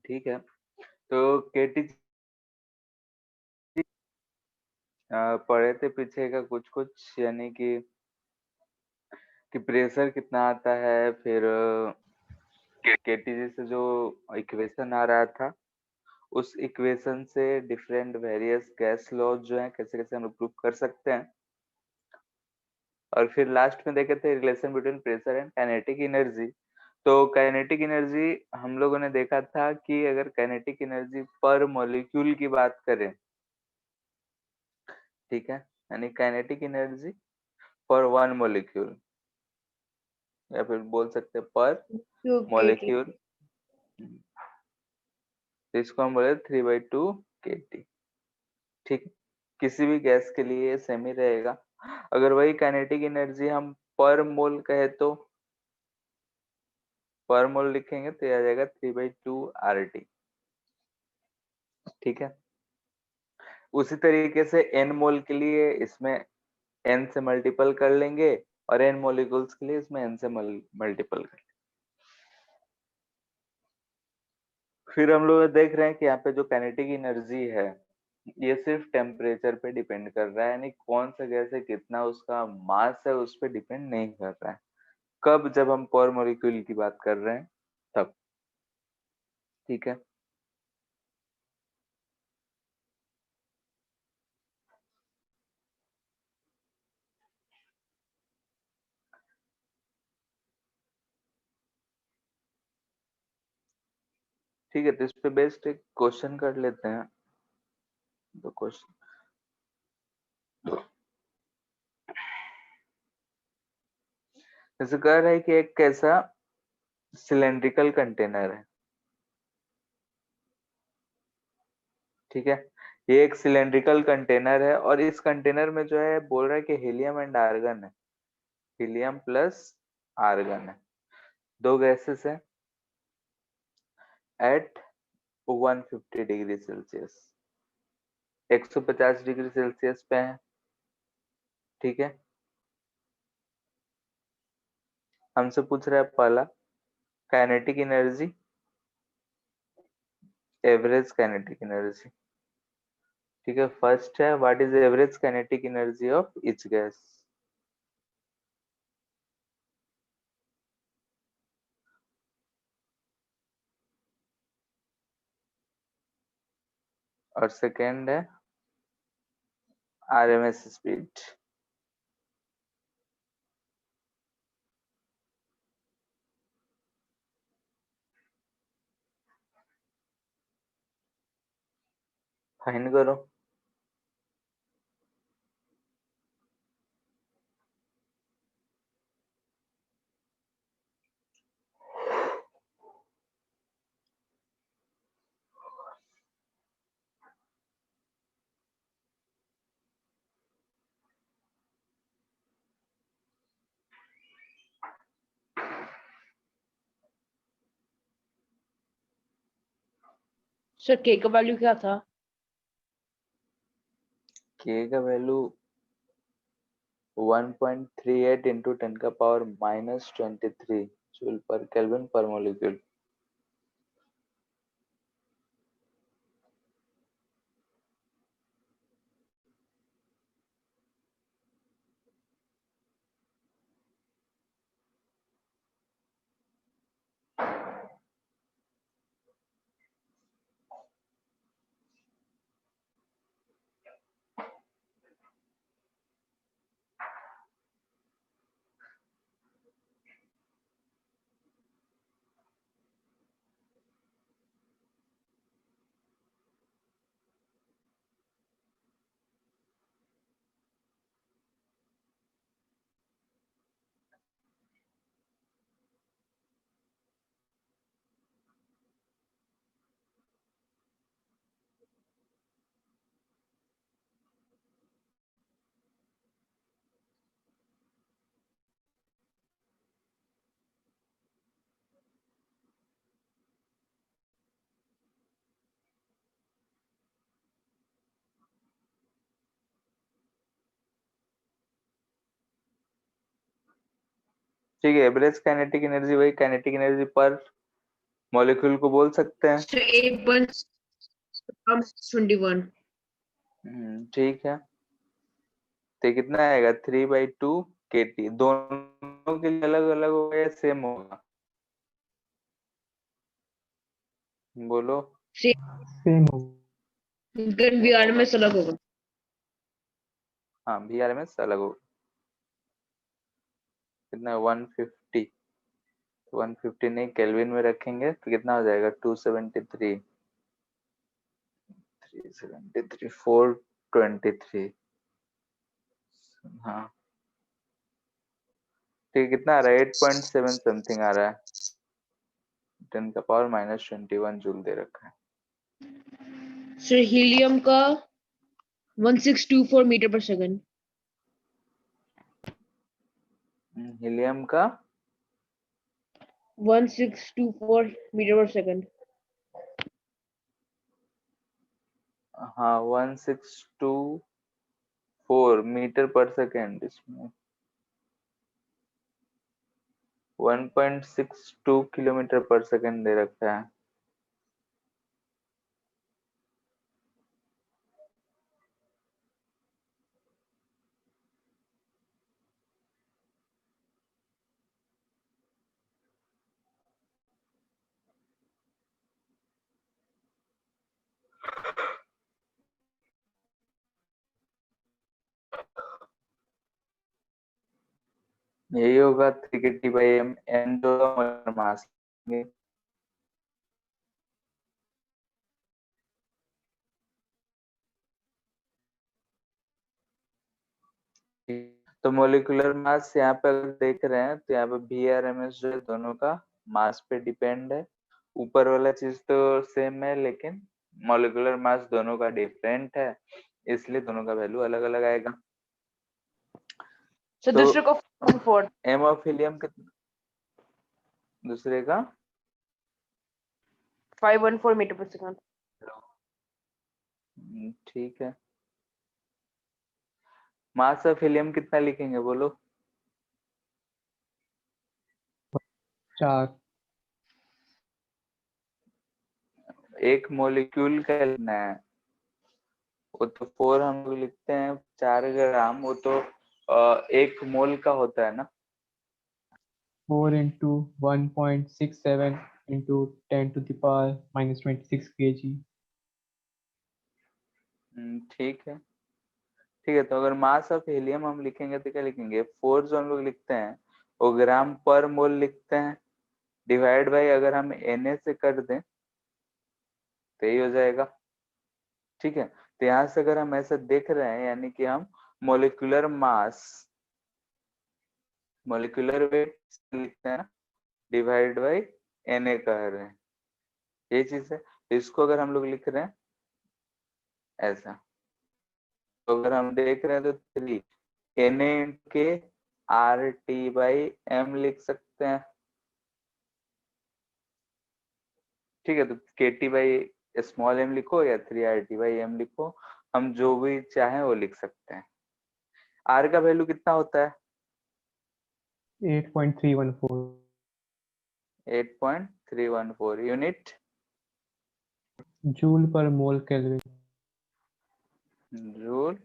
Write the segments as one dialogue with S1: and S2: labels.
S1: ठीक है। तो केटी पढ़े थे पीछे का कुछ कुछ, यानी कि प्रेशर कितना आता है, फिर केटीजी से जो इक्वेशन आ रहा था उस इक्वेशन से डिफरेंट वेरियस गैस लॉज जो है कैसे कैसे हम प्रूव कर सकते हैं। और फिर लास्ट में देखे थे relation between pressure and kinetic energy. तो काइनेटिक एनर्जी हम लोगों ने देखा था कि अगर काइनेटिक एनर्जी पर मॉलिक्यूल की बात करें, ठीक है, यानी काइनेटिक एनर्जी पर वन मॉलिक्यूल, या फिर बोल सकते हैं पर
S2: टू केटी।
S1: मॉलिक्यूल, तो इसको हम बोले 3/2 kT। ठीक है, किसी भी गैस के लिए सेम ही रहेगा। अगर वही काइनेटिक एनर्जी हम पर मोल कहे तो पर मोल लिखेंगे तो ये आ जाएगा 3/2 RT। ठीक है, उसी तरीके से n मोल के लिए इसमें n से मल्टीपल कर लेंगे और n मोलिकुल्स के लिए इसमें n से मल्टीपल कर लेंगे। फिर हम लोग देख रहे हैं कि यहाँ पे जो काइनेटिक एनर्जी है ये सिर्फ टेम्परेचर पे डिपेंड कर रहा है, यानी कौन सा गैस है, कितना उसका मास है, उस पर डिपेंड नहीं कर रहा है। कब? जब हम पर मॉलिक्यूल की बात कर रहे हैं तब। ठीक है, ठीक है, तो इस पे बेस्ड एक क्वेश्चन कर लेते हैं। तो क्वेश्चन जैसे कह रहा है कि एक कैसा सिलेंड्रिकल कंटेनर है। ठीक है, ये एक सिलेंड्रिकल कंटेनर है और इस कंटेनर में जो है बोल रहा है कि हीलियम एंड आर्गन है, हीलियम प्लस आर्गन है, दो गैसेस है at 150 degree Celsius, 150 degree Celsius पे है। ठीक है, हमसे पूछ रहा है पहला kinetic energy, average kinetic energy. ठीक है, फर्स्ट है what is average kinetic energy of each gas. और सेकेंड है आरएमएस स्पीड। फाइन करो।
S2: सर के का वैल्यू क्या था?
S1: के का value 1.38 into 10⁻⁻³ joule per kelvin पर मॉलिक्यूल। ठीक है, एवरेज काइनेटिक एनर्जी वही काइनेटिक एनर्जी पर मॉलिक्यूल को बोल सकते हैं।
S2: So A1 becomes 21.
S1: ठीक है, तो कितना आएगा 3/2 kT। दोनों के लिए अलग अलग होगा या सेम होगा, बोलो।
S3: सेम होगा।
S2: Then VRMS अलग होगा।
S1: हाँ, VRMS अलग होगा। कितना 150, 150 नहीं, केल्विन में रखेंगे तो कितना हो जाएगा 273, 373, 423। हाँ ठीक, कितना आ रहा है 8.7 समथिंग आ रहा है, 10⁻⁻21 जूल दे रखा है।
S2: So helium का 1624 मीटर पर सेकंड।
S1: हीलियम का
S2: 1624 मीटर पर सेकंड।
S1: हाँ 1624 मीटर पर सेकेंड, इसमें 1.62 किलोमीटर पर सेकेंड दे रखा है। यही होगा 3kT/m, n जो मास। तो मोलिकुलर मास यहाँ पे अगर देख रहे हैं तो यहाँ पे VRMS जो है दोनों का मास पे डिपेंड है। ऊपर वाला चीज तो सेम है, लेकिन मोलिकुलर मास दोनों का डिफरेंट है, इसलिए दोनों का वैल्यू अलग अलग आएगा।
S2: So
S1: तो
S2: दूसरे को 4
S1: एम ऑफ हीलियम कितना, दूसरे का
S2: 514 मीटर पर सेकंड।
S1: ठीक है। मास ऑफ हीलियम कितना लिखेंगे, बोलो।
S3: 4।
S1: एक मॉलिक्यूल का लिखना है, वो तो 4 हम लोग लिखते हैं, 4 ग्राम, वो तो 1 मोल का होता है ना।
S3: 4 into 1.67 into 10⁻⁻26 kg।
S1: ठीक है, ठीक है। तो अगर मास ऑफ हीलियम हम लिखेंगे तो क्या लिखेंगे, 4 जो हम लोग लिखते हैं वो ग्राम पर मोल लिखते हैं, डिवाइड बाई अगर हम Na से कर दें तो यही हो जाएगा। ठीक है, तो यहाँ से अगर हम ऐसा देख रहे हैं, यानी कि हम मोलिकुलर मास, मोलिकुलर वेट लिखते हैं ना, डिवाइड बाई Na कह रहे हैं, ये चीज है। तो इसको अगर हम लोग लिख रहे हैं ऐसा, तो अगर हम देख रहे हैं तो 3 Na के RT/m लिख सकते हैं। ठीक है, तो KT/m लिखो या 3RT/m लिखो, हम जो भी चाहें वो लिख सकते हैं। R का वैल्यू कितना होता है,
S3: 8.314
S1: 8.314 यूनिट
S3: जूल पर मोल केल्विन।
S1: जूल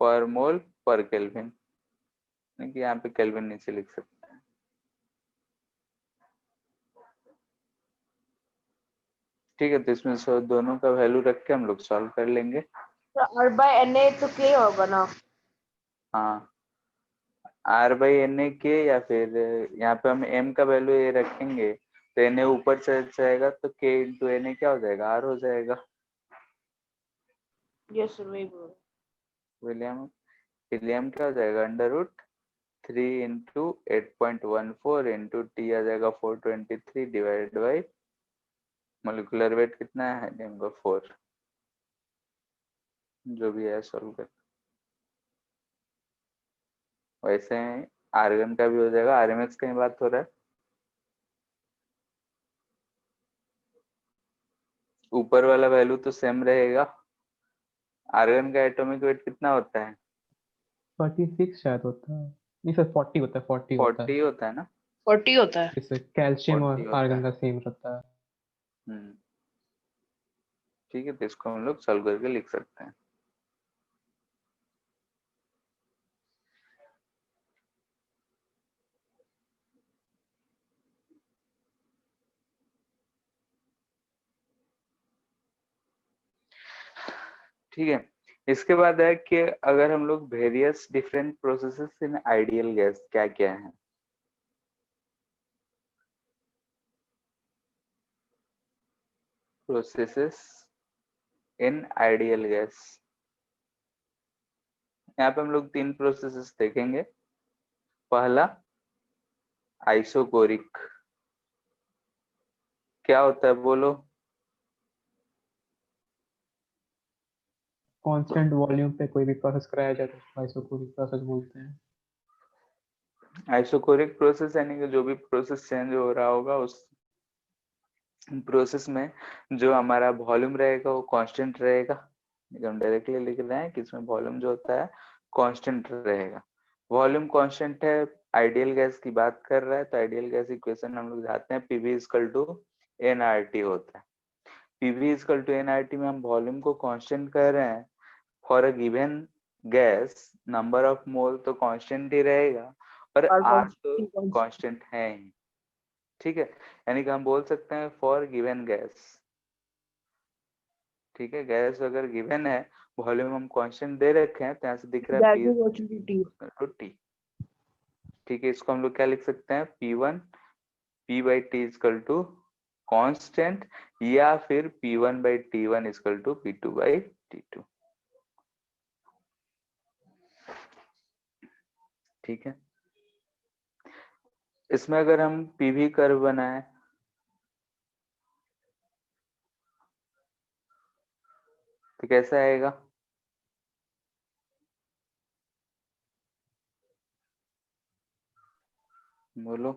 S1: पर मोल पर केल्विन, यहाँ पे केल्विन नीचे लिख सकते हैं। ठीक है, तो इसमें दोनों का वैल्यू रख के हम लोग सॉल्व कर लेंगे।
S2: तो R/Na तो K होगा ना।
S1: हाँ, R/Na के, या फिर यहाँ पे हम m का वैल्यू ये रखेंगे तो Na ऊपर चढ़ जाएगा, तो K इंटू Na क्या हो जाएगा, R हो जाएगा।
S2: यस सर, वही बोल।
S1: विलियम विलियम क्या हो जाएगा, √3 इंटू 8.14 इंटू T आ जाएगा 423 डिवाइडेड बाई मोलिकुलर वेट कितना है हीलियम का 4, जो भी है सॉल्व कर। वैसे आर्गन का भी हो जाएगा, RMS का ही बात हो रहा है। ऊपर वाला वैल्यू तो सेम रहेगा। आर्गन का एटॉमिक वेट कितना होता है,
S3: 46 शायद होता है। नहीं सर, 40 होता है, 40 होता है।
S1: 40 होता है ना।
S2: 40 होता है।
S3: इससे कैल्शियम
S1: 40
S3: और
S1: होता
S3: आर्गन
S1: है।
S3: का सेम रहता है।
S1: ठीक है, तो इसको हम लोग सॉल्व करके लिख सकते हैं। ठीक है, इसके बाद है कि अगर हम लोग various different processes in ideal gas क्या क्या है। प्रोसेसेस इन आइडियल गैस, यहाँ पे हम लोग 3 प्रोसेसेस देखेंगे। पहला आइसोकोरिक, क्या होता है बोलो।
S3: कांस्टेंट वॉल्यूम पे कोई भी प्रोसेस कराया जाए तो उसको आइसोकोरिक प्रोसेस बोलते हैं।
S1: आइसोकोरिक प्रोसेस यानी कि जो भी प्रोसेस चेंज हो रहा होगा उस प्रोसेस में जो हमारा वॉल्यूम रहेगा वो कांस्टेंट रहेगा। हम डायरेक्टली लिख रहे हैं कि इसमें वॉल्यूम जो होता है कांस्टेंट रहेगा। वॉल्यूम कांस्टेंट है, आइडियल गैस की बात कर रहा है, तो आइडियल गैस इक्वेशन हम लोग जाते हैं पीवी इक्वल टू एनआरटी होता है। पीवी इक्वल टू एनआरटी में हम वॉल्यूम को कांस्टेंट कर रहे हैं। For a given gas number of mole तो कांस्टेंट ही रहेगा और आर तो कांस्टेंट है ही। ठीक है, यानी कि हम बोल सकते हैं फॉर गिवन गैस। ठीक है, गैस अगर गिवन है, वॉल्यूम हम कांस्टेंट दे रखे हैं, तो यहाँ से दिख रहा है
S2: That
S1: P
S2: is actually T.
S1: Two T. ठीक है, इसको हम लोग क्या लिख सकते हैं, P1 P by T equal to constant, या फिर P1 by T1 is equal to P2 by T2। ठीक है, इसमें अगर हम पीवी कर्व बनाए तो कैसा आएगा, बोलो।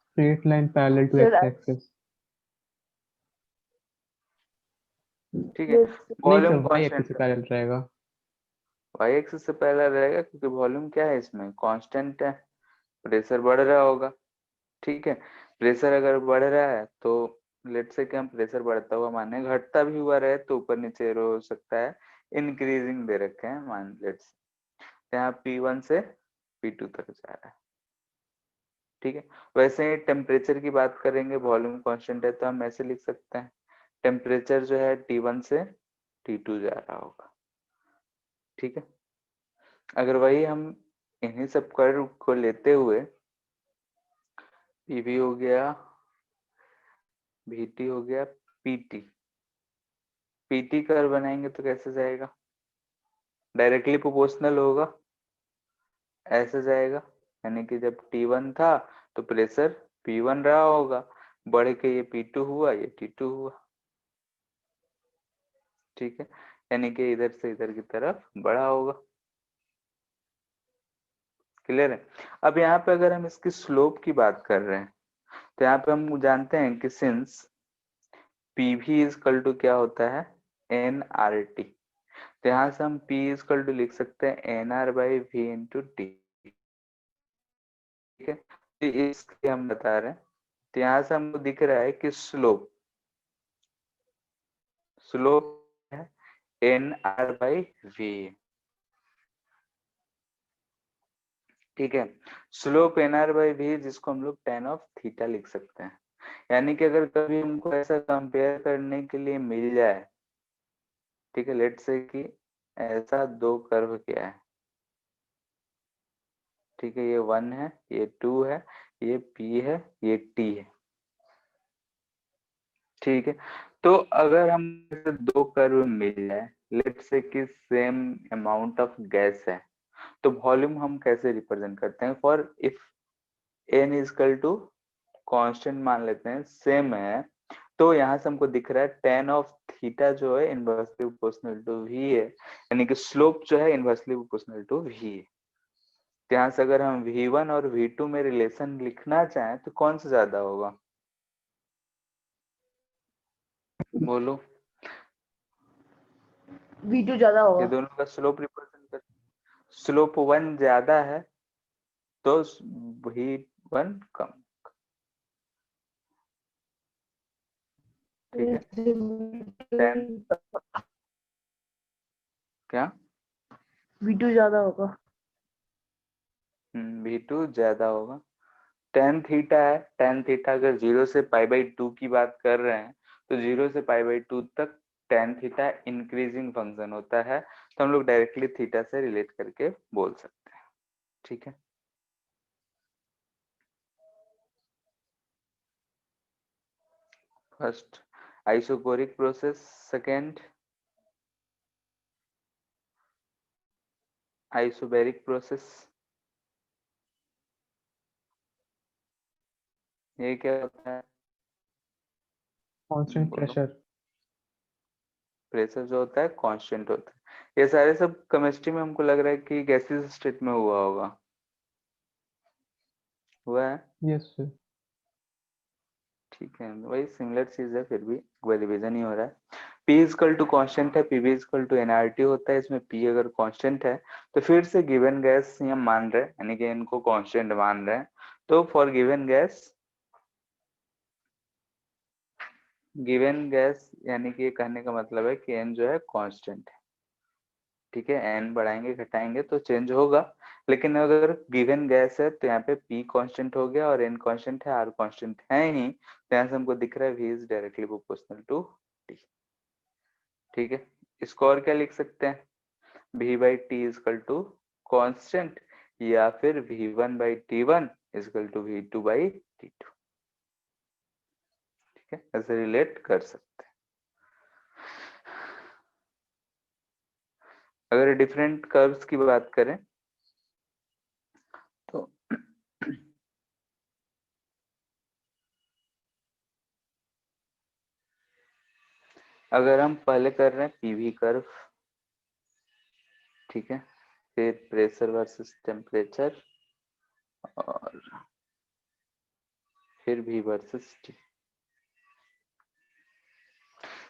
S3: Straight line parallel to
S2: So
S3: X
S2: that's
S3: axis.
S1: ठीक है,
S2: this.
S3: नहीं सर,
S1: वॉल्यूम
S3: वाई एक्सिस से
S1: कांस्टेंट है,
S3: पैरेलल रहेगा।
S1: वाई एक्सिस से पहला रहेगा क्योंकि वॉल्यूम क्या है इसमें कांस्टेंट है, प्रेशर बढ़ रहा होगा। ठीक है, प्रेशर अगर बढ़ रहा है तो लेट से कि हम प्रेशर बढ़ता हुआ माने, घटता भी हुआ रहे तो ऊपर नीचे हो सकता है, इंक्रीजिंग दे रखे हैं मान लेट से, यहाँ P1 से P2 तक जा रहा है। ठीक है, वैसे ही टेम्परेचर की बात करेंगे, वॉल्यूम कांस्टेंट है तो हम ऐसे लिख सकते हैं, टेम्परेचर जो है T1 से T2 जा रहा होगा। ठीक है, अगर वही हम इन्हीं सब कर्व को लेते हुए पीवी हो गया, VT हो गया, PT, पीटी कर्व बनाएंगे तो कैसे जाएगा, डायरेक्टली प्रोपोर्शनल होगा, ऐसे जाएगा। यानी कि जब T1 था तो प्रेशर P1 रहा होगा, बढ़ के ये P2 हुआ, ये T2 हुआ। ठीक है, यानी कि इधर से इधर की तरफ बढ़ा होगा। क्लियर है। अब यहाँ पे अगर हम इसकी स्लोप की बात कर रहे हैं तो यहाँ पे हम जानते हैं कि सिंस PV इक्वल टू क्या होता है, NRT, तो यहाँ से हम P इक्वल टू लिख सकते हैं NR by V into T. ठीक है, तो इसके हम बता रहे हैं, तो यहाँ से हमको दिख रहा है कि स्लोप है NR बाई V। ठीक है, स्लोप NR बाई V जिसको हम लोग tan ऑफ थीटा लिख सकते हैं। यानी कि अगर कभी हमको ऐसा कंपेयर करने के लिए मिल जाए, ठीक है, लेट से कि ऐसा दो कर्व क्या है, ठीक है, ये 1 है, ये 2 है, ये P है, ये T है। ठीक है, तो अगर हम दो कर्व मिल जाए, लेट से कि सेम अमाउंट ऑफ गैस है, तो वॉल्यूम हम कैसे रिप्रेजेंट करते हैं, for if n equal to constant मान लेते हैं, सेम है, तो यहाँ से हमको दिख रहा है tan ऑफ थीटा जो है इनवर्सली प्रोपोर्शनल टू v है, यानी कि स्लोप जो है इनवर्सली प्रोपोर्शनल टू v है। तो यहाँ से अगर हम v1 और v2 में रिलेशन लिखना चाहें तो कौन सा ज्यादा होगा, बोलो।
S2: V2 ज्यादा
S1: ये
S2: होगा।
S1: दोनों का स्लोप रिप्रेजेंट कर, स्लोप 1 ज्यादा है तो V1 कम, ठीक है। 10 क्या
S2: V2 ज्यादा होगा।
S1: V2 ज्यादा होगा। tan थीटा है, tan थीटा अगर 0 से π/2 की बात कर रहे हैं तो 0 से π/2 तक tan थीटा इंक्रीजिंग फंक्शन होता है, तो हम लोग डायरेक्टली थीटा से रिलेट करके बोल सकते हैं, ठीक है। First isochoric process, second isobaric process. ये क्या होता है?
S3: कांस्टेंट
S1: बोलो।
S3: प्रेशर।
S1: प्रेशर जो होता है कांस्टेंट होता है। ये सारे सब केमिस्ट्री में हमको लग रहा है कि गैसेस स्टेट में हुआ होगा, हुआ है।
S3: Yes sir.
S1: ठीक है, वही सिमिलर चीज है, फिर भी कोई रिवीजन ही हो रहा है। P इजकल टू कॉन्स्टेंट है, PV इजकल टू nRT होता है। इसमें P अगर कांस्टेंट है तो फिर से गिवन गैस हम मान रहे हैं, यानी कि इनको कांस्टेंट मान रहे हैं। तो फॉर गिवन गैस यानी कि कहने का मतलब है कि n जो है कांस्टेंट है, ठीक है। n बढ़ाएंगे घटाएंगे तो चेंज होगा, लेकिन अगर गिवन गैस है तो यहाँ पे P कांस्टेंट हो गया और n कांस्टेंट है, R कांस्टेंट है ही, तो यहाँ से हमको दिख रहा है V is directly proportional to T, ठीक है। इसको और क्या लिख सकते हैं? V/T इजकल टू कांस्टेंट, या फिर V1/T1 इजकल टू V2/T2, ठीक है, ऐसे रिलेट कर सकते हैं। अगर डिफरेंट कर्व्स की बात करें तो अगर हम पहले कर रहे हैं पीवी कर्व, ठीक है, फिर प्रेशर वर्सेस टेम्परेचर, और फिर V वर्सेस T,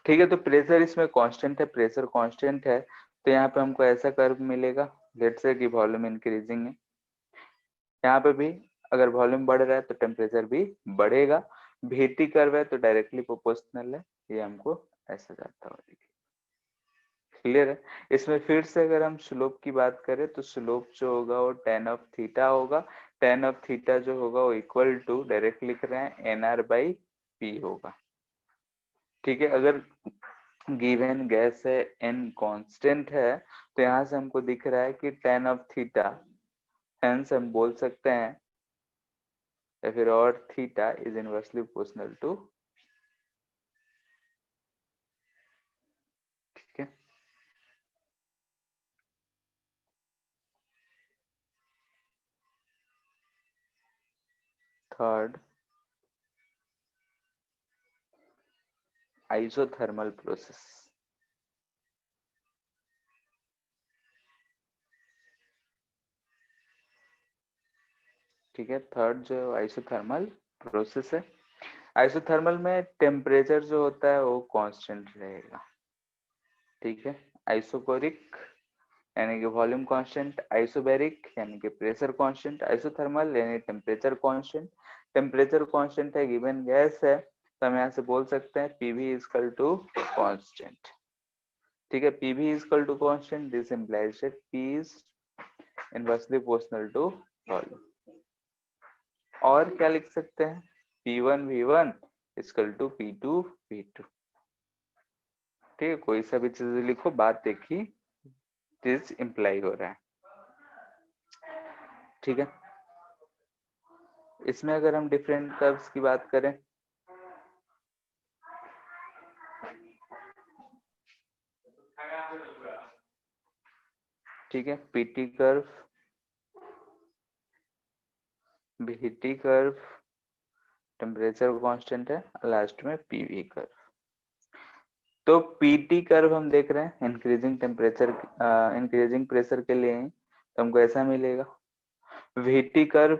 S1: ठीक है। तो प्रेशर इसमें कांस्टेंट है, प्रेशर कांस्टेंट है, तो यहाँ पे हमको ऐसा कर्व मिलेगा। लेट्स से कि वॉल्यूम इंक्रीजिंग है, यहाँ पे भी अगर वॉल्यूम बढ़ रहा है तो टेम्परेचर भी बढ़ेगा। VT कर्व है तो डायरेक्टली प्रोपोर्शनल है, ये हमको ऐसा जाता हुआ दिखेगा, क्लियर है। इसमें फिर से अगर हम स्लोप की बात करें तो स्लोप जो होगा वो tan ऑफ थीटा होगा। tan ऑफ थीटा जो होगा वो इक्वल टू, डायरेक्ट लिख रहे हैं, NR/P होगा, ठीक है। अगर गिवन गैस है, n कांस्टेंट है, तो यहाँ से हमको दिख रहा है कि tan ऑफ थीटा, हेंस हम बोल सकते हैं, या फिर और theta is inversely proportional to, ठीक है। थर्ड आइसोथर्मल प्रोसेस, ठीक है। थर्ड जो आइसोथर्मल प्रोसेस है, आइसोथर्मल में टेम्परेचर जो होता है वो कांस्टेंट रहेगा, ठीक है। आइसोकोरिक यानी कि वॉल्यूम कांस्टेंट, आइसोबैरिक यानी कि प्रेशर कांस्टेंट, आइसोथर्मल यानी टेम्परेचर कांस्टेंट। टेम्परेचर कांस्टेंट है, गिवन गैस है, तो हम यहाँ से बोल सकते हैं पीवी इजकल टू कांस्टेंट, ठीक है। PV equal to constant, this implies that P is inversely proportional to volume. और क्या लिख सकते हैं? P1 V1 is equal to P2 V2, ठीक है। कोई सा भी चीज लिखो, बात एक ही चीज इंप्लाई हो रहा है, ठीक है। इसमें अगर हम डिफरेंट कर्व्स की बात करें, ठीक है, PT curve, VT curve, temperature constant है, लास्ट में पीवी कर्व। तो पीटी कर्व हम देख रहे हैं इंक्रीजिंग टेम्परेचर, इंक्रीजिंग प्रेशर के लिए, तो हमको ऐसा मिलेगा। VT कर्व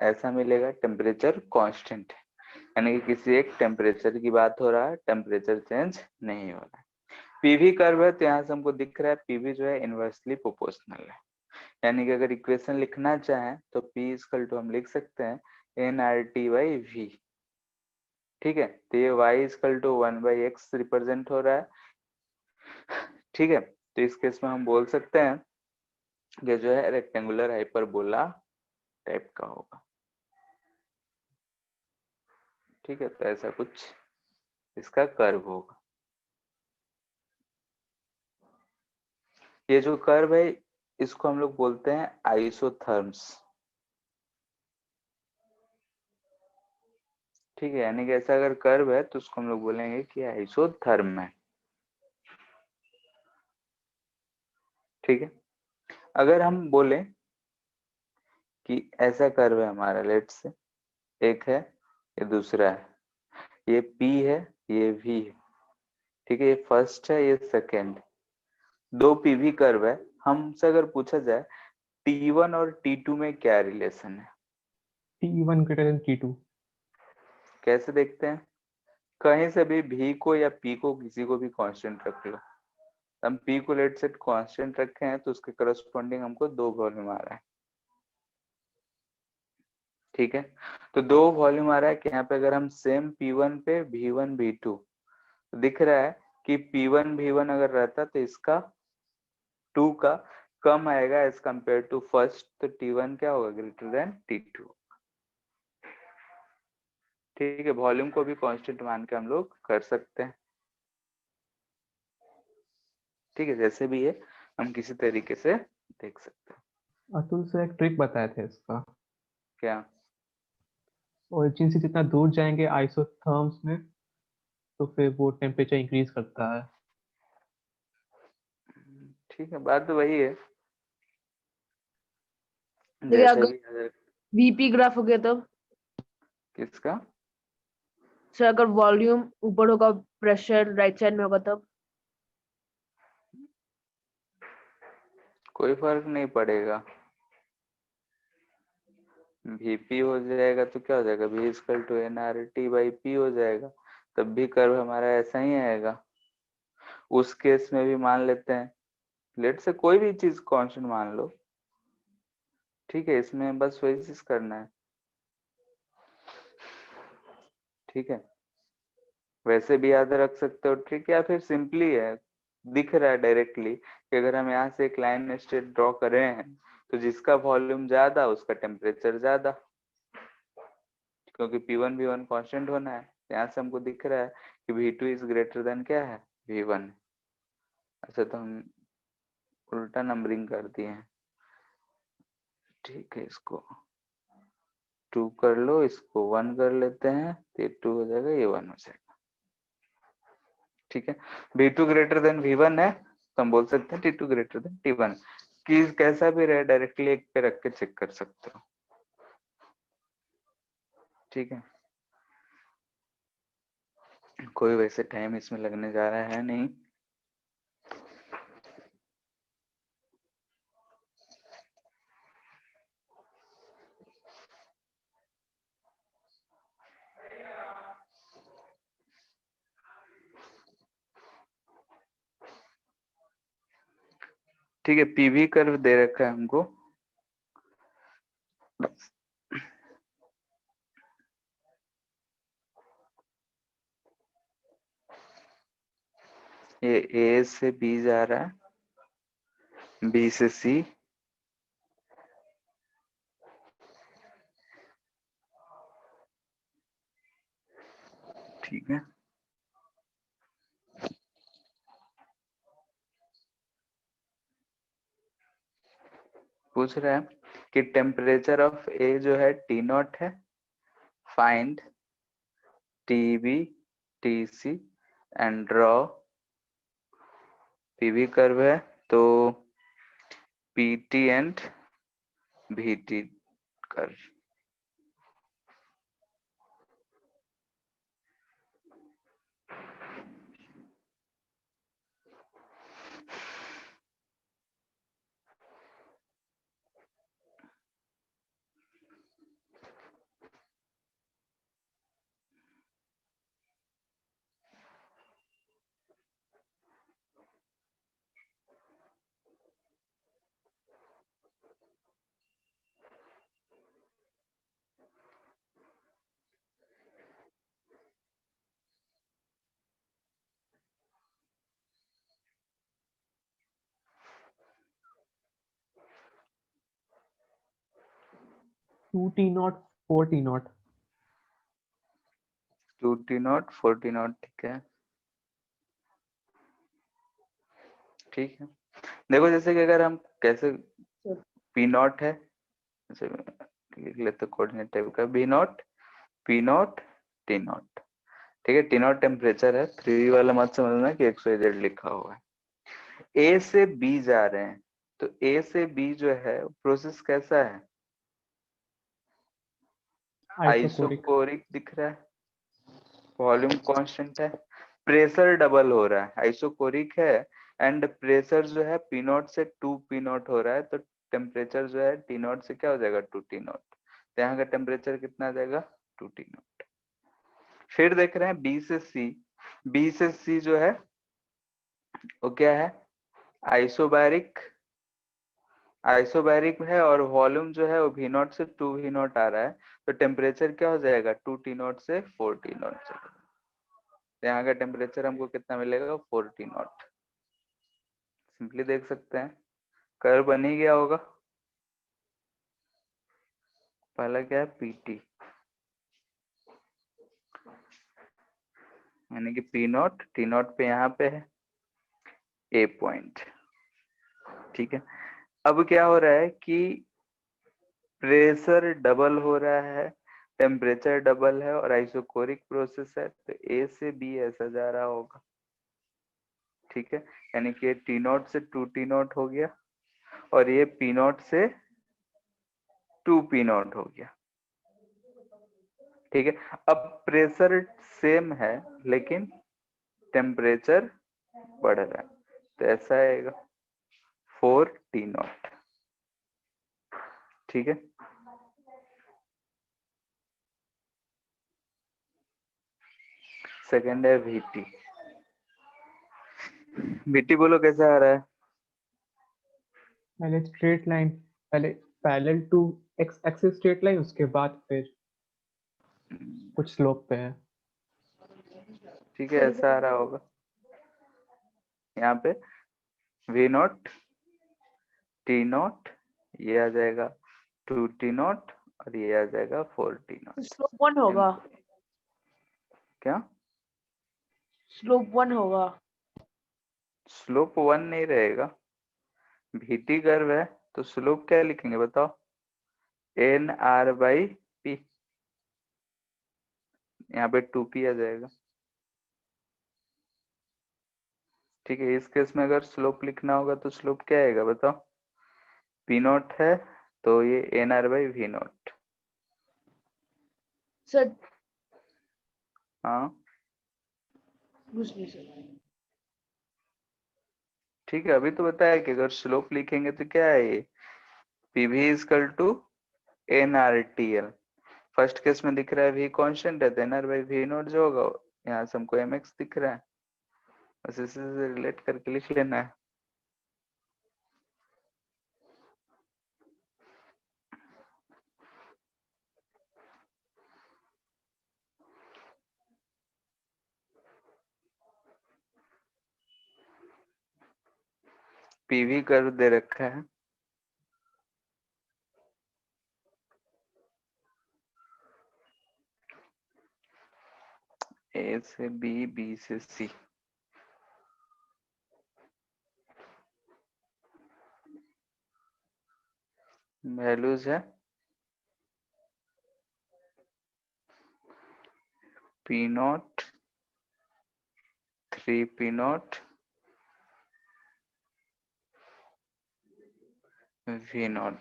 S1: ऐसा मिलेगा, टेम्परेचर कांस्टेंट है, यानी कि किसी एक टेम्परेचर की बात हो रहा है, टेम्परेचर चेंज नहीं हो रहा है। पीवी कर्व है तो यहाँ से हमको दिख रहा है पीवी जो है इनवर्सली प्रोपोर्शनल है, यानी कि अगर इक्वेशन लिखना चाहें तो P इक्वल टू हम लिख सकते हैं nRT/V। ठीक है, तो ये y equal to 1/x represent हो रहा है। ठीक है, तो इस केस में हम बोल सकते हैं कि जो है रेक्टेंगुलर हाइपरबोला टाइप का होगा। ठीक है, तो ऐसा कुछ इसका कर्व होगा। ये जो कर्व है इसको हम लोग बोलते हैं आइसोथर्म्स। ठीक है, यानी कि ऐसा अगर कर्व है तो उसको हम लोग बोलेंगे कि आइसोथर्म है। ठीक है, अगर हम बोले कि ऐसा कर्व है हमारा, लेट से एक है, ये दूसरा है, ये P है, ये V है। ठीक है, ये फर्स्ट है, ये सेकंड, दो PV कर्व है। हमसे अगर पूछा जाए T1 और T2 में क्या रिलेशन है,
S3: T1 ग्रेटर देन T2।
S1: कैसे देखते हैं? कहीं से भी V को या P को किसी को भी कांस्टेंट रख लो। हम P को लेट से कांस्टेंट रखे हैं तो उसके करस्पॉन्डिंग हमको दो वॉल्यूम आ रहा है। ठीक है, तो दो वॉल्यूम आ रहा है कि यहाँ पे अगर हम सेम P1 पे V1 V2 दिख रहा है कि P1 V1 अगर रहता तो इसका 2 का कम आएगा एज कंपेयर टू फर्स्ट, तो T1 क्या होगा, ग्रेटर देन T2। ठीक है, वॉल्यूम को भी कांस्टेंट मान के हम लोग कर सकते हैं। ठीक है, जैसे भी है हम किसी तरीके से देख सकते हैं।
S3: अतुल से एक ट्रिक बताए थे इसका।
S1: क्या?
S3: ओरिजिन से जितना दूर जाएंगे आइसोथर्म्स में, तो फिर वो टेम्परेचर इंक्रीज करता है।
S1: ठीक है, बात तो वही है।
S2: देखिए
S1: जैसे
S2: अगर
S1: भी अगर
S2: VP ग्राफ हो गया तब,
S1: किसका,
S2: सर अगर वॉल्यूम ऊपर होगा प्रेशर राइट साइड में होगा तब।
S1: कोई फर्क नहीं पड़ेगा। VP हो जाएगा तो क्या हो जाएगा, V इक्वल टू nRT/P हो जाएगा, तब भी कर्व हमारा ऐसा ही आएगा। उस केस में भी मान लेते हैं, लेट से कोई भी चीज कांस्टेंट मान लो। ठीक है, इसमें बस वही चीज करना है। ठीक है, वैसे भी याद रख सकते हो ट्रिक, या फिर सिंपली है, दिख रहा है डायरेक्टली कि अगर हम यहाँ से एक लाइन स्ट्रेट ड्रॉ कर रहे हैं तो जिसका वॉल्यूम ज्यादा उसका टेम्परेचर ज्यादा, क्योंकि P1 V1 कांस्टेंट होना है। यहाँ से हमको दिख रहा है कि V2 इज ग्रेटर देन क्या है, V1। अच्छा, तो हम उल्टा नंबरिंग कर दिए हैं। ठीक है, इसको 2 कर लो, इसको 1 कर लेते हैं, तो ये 2 हो जाएगा, ये 1 हो जाएगा। ठीक है, V2 ग्रेटर देन V1 है तो हम बोल सकते हैं T2 ग्रेटर देन T1। कि कैसा भी रहे डायरेक्टली एक पे रख के चेक कर सकते हो। ठीक है, कोई वैसे टाइम इसमें लगने जा रहा है नहीं। ठीक है, पीवी कर्व दे रखा है हमको। ये ए से बी जा रहा है, बी से सी, ठीक है। पूछ रहा है कि टेम्परेचर ऑफ ए जो है T0 है, find TB TC and draw PV curve है, तो PT and VT curve.
S3: 2 T0 4 T0।
S1: 2 T0 4 T0, ठीक है। ठीक है, देखो जैसे कि अगर हम कैसे P0 है, जैसे लिख लेते कोऑर्डिनेट टाइप का B0 P0 T0, ठीक है। T0 टेम्परेचर है, 3 वाला मत समझना कि XYZ लिखा हुआ है। A से B जा रहे हैं, तो A से B जो है प्रोसेस कैसा है,
S3: आइसोकोरिक।
S1: आइसोकोरिक दिख रहा है, वॉल्यूम कांस्टेंट है, प्रेशर डबल हो रहा है, आइसोकोरिक है, एंड प्रेशर जो है P0 से 2 P0 हो रहा है, तो टेम्परेचर जो है T0 से क्या हो जाएगा 2 T0, तो यहाँ का टेम्परेचर कितना आ जाएगा 2 T0। फिर देख रहे हैं B से C, B से C जो है वो क्या है, आइसोबैरिक, आइसोबैरिक है, और वॉल्यूम जो है वो V0 से 2 V0 आ रहा है, तो टेम्परेचर क्या हो जाएगा 2 T0 से 4 T0 चलेगा, तो यहाँ का टेम्परेचर हमको कितना मिलेगा 4 T0। सिंपली देख सकते हैं, कर्व बन ही गया होगा। पहला क्या है PT, यानी कि P0 T0 पे यहाँ पे है A पॉइंट, ठीक है। अब क्या हो रहा है कि प्रेशर डबल हो रहा है, टेम्परेचर डबल है, और आइसोकोरिक प्रोसेस है, तो A से B ऐसा जा रहा होगा, ठीक है। यानी कि T0 से 2 T0 हो गया, और ये P0 से 2 P0 हो गया, ठीक है। अब प्रेशर सेम है लेकिन टेम्परेचर बढ़ रहा है, तो ऐसा आएगा 4 T0, ठीक है। सेकेंड है VT, VT बोलो कैसे आ रहा है,
S3: पहले स्ट्रेट लाइन, पहले parallel to X axis straight line, उसके बाद फिर कुछ स्लोप पे है।
S1: ठीक है, ऐसा आ रहा होगा। यहाँ पे V0 T0, ये आ जाएगा 2 T0, और ये आ जाएगा 4 T0।
S2: स्लोप 1 होगा,
S1: क्या
S2: स्लोप 1 होगा।
S1: स्लोप 1 नहीं रहेगा, VT कर्व है, तो स्लोप क्या लिखेंगे बताओ, NR/P, यहाँ पे 2P आ जाएगा, ठीक है। इस केस में अगर स्लोप लिखना होगा तो स्लोप क्या आएगा बताओ, P0 है तो ये NR/V0।
S2: सर
S1: हाँ
S2: कुछ नहीं सर।
S1: ठीक है, अभी तो बताया कि अगर स्लोप लिखेंगे तो क्या है ये, PV equal to NRTL। First case में दिख रहा है V कांस्टेंट है, तो NR/V0 जो होगा, यहाँ से हमको MX दिख रहा है, बस इसी से रिलेट करके लिख लेना है। PV कर्व दे रखा है, A से B, B से C, वैल्यूज है P0 3 P0 V0,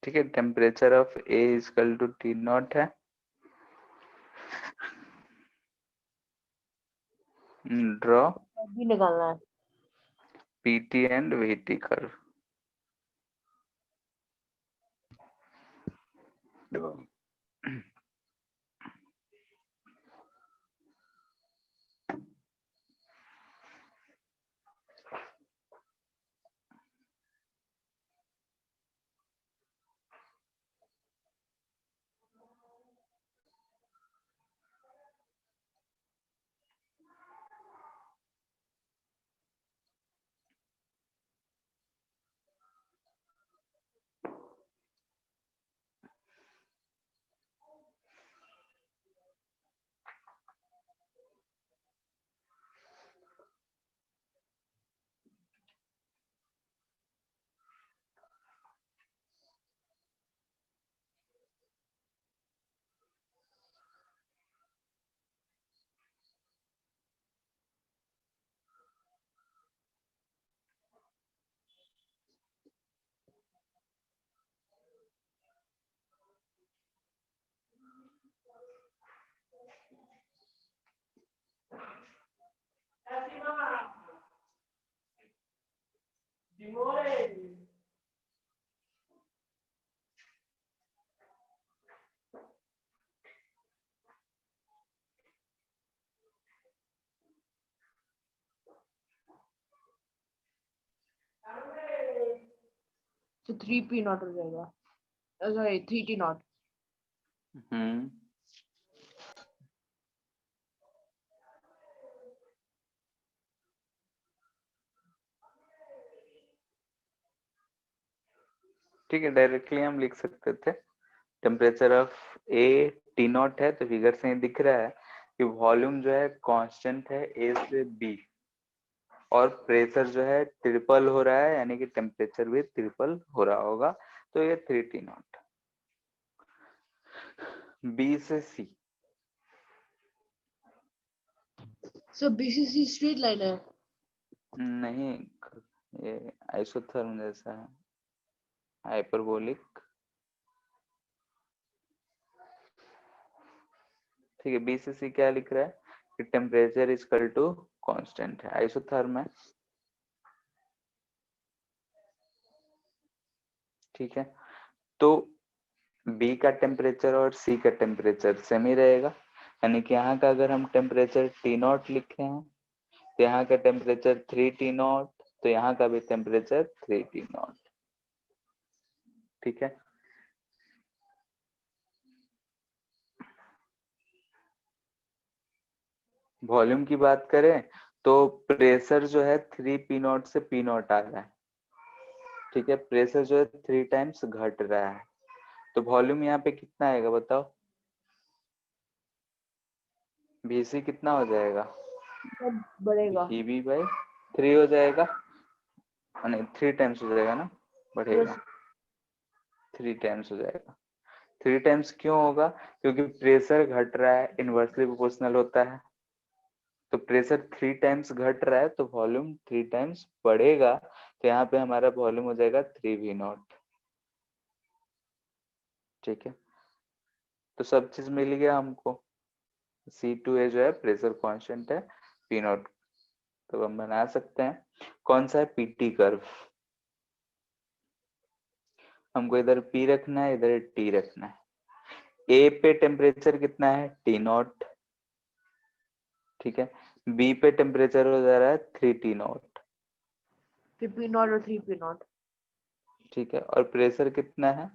S1: ठीक है। Temperature of A equal to T0 है, ड्रॉ
S2: भी निकालना है।
S1: PT and VT curve.
S2: तो 3p0 हो जाएगा, सॉरी 3t0।
S1: हम्म ठीक है, डायरेक्टली हम लिख सकते थे temperature of A T not है, तो फिगर से ही दिख रहा है कि वॉल्यूम जो है कांस्टेंट है ए से बी, और प्रेशर जो है ट्रिपल हो रहा है, यानी कि टेम्परेचर भी ट्रिपल हो रहा होगा, तो ये 3t0। बी से सी,
S2: सो बीसीसी स्ट्रेट लाइन है।
S1: नहीं, ये आइसोथर्म जैसा है, हाइपरबोलिक। ठीक है, बी से सी क्या लिख रहा है कि temperature is equal to constant है, आइसोथर्म है। ठीक है, तो बी का टेम्परेचर और सी का टेम्परेचर सेम ही रहेगा, यानी कि यहाँ का अगर हम टेम्परेचर टी नॉट लिखे हैं तो यहाँ का टेम्परेचर 3t0, तो यहाँ का भी टेम्परेचर 3t0। ठीक है, वॉल्यूम की बात करें तो प्रेशर जो है 3p0 से p0 आ रहा है। ठीक है, प्रेशर जो है 3 टाइम्स घट रहा है, तो वॉल्यूम यहाँ पे कितना आएगा बताओ, VC कितना हो जाएगा,
S2: बढ़ेगा।
S1: VB/3 हो जाएगा, नहीं 3 टाइम्स हो जाएगा ना, बढ़ेगा, 3 टाइम्स हो जाएगा। 3 टाइम्स क्यों होगा, क्योंकि प्रेशर घट रहा है, इनवर्सली प्रोपोर्शनल होता है, तो प्रेशर 3 टाइम्स घट रहा है तो वॉल्यूम 3 टाइम्स बढ़ेगा, तो यहाँ पे हमारा वॉल्यूम हो जाएगा 3v0। ठीक है, तो सब चीज मिल गया हमको, C2A जो है प्रेशर कांस्टेंट है, P0 तो हम बना सकते हैं। कौन सा है, PT कर्व, हमको इधर P रखना है, इधर T रखना है। A पे टेम्परेचर कितना है, T0। ठीक है, B पे टेम्परेचर हो जा रहा है 3t0।
S2: फिर p0 और 3p0।
S1: ठीक है, और प्रेशर कितना है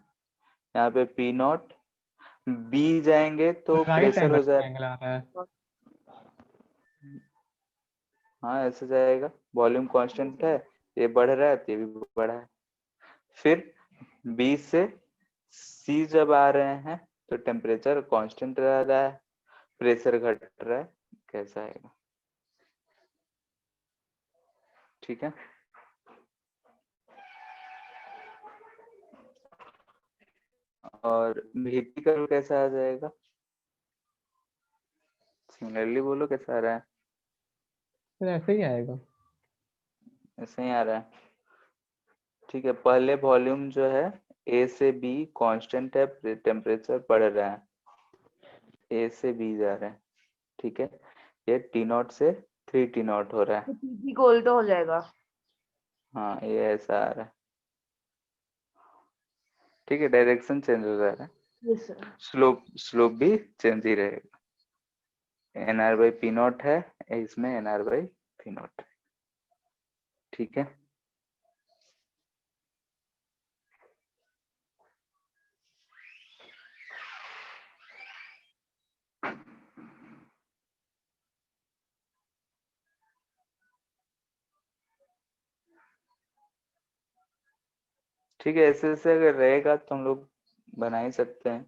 S1: यहाँ पे P0, B जाएंगे तो
S3: राइट
S1: प्रेशर
S3: एंगल
S1: हो जाए,
S3: ट्रायंगल आ रहा है।
S1: हाँ ऐसे जाएगा, वॉल्यूम कांस्टेंट है, ये बढ़ रहा है तो ये भी बढ़ा है। फिर B से C जब आ रहे हैं तो टेम्परेचर कांस्टेंट रह रहा है, प्रेशर घट रहा है, कैसा आएगा। ठीक है, और VT कर्व कैसा आ जाएगा, सिमिलरली बोलो कैसा आ रहा है,
S3: फिर ऐसे ही आएगा।
S1: ऐसे ही आ रहा है। ठीक है, पहले वॉल्यूम जो है A से B कांस्टेंट है, टेम्परेचर बढ़ रहा है, A से B जा रहा है। ठीक है, ये T0 से 3t0 हो रहा है,
S2: तो pp को उल्टा हो जाएगा।
S1: हाँ ये ऐसा आ रहा है। ठीक है, डायरेक्शन चेंज हो जा रहा है,
S2: यस सर।
S1: स्लोप भी चेंज ही रहेगा। NR/P0 है, इसमें NR/P0 है। ठीक है, ठीक है, ऐसे ऐसे अगर रहेगा तो हम लोग बना ही सकते हैं।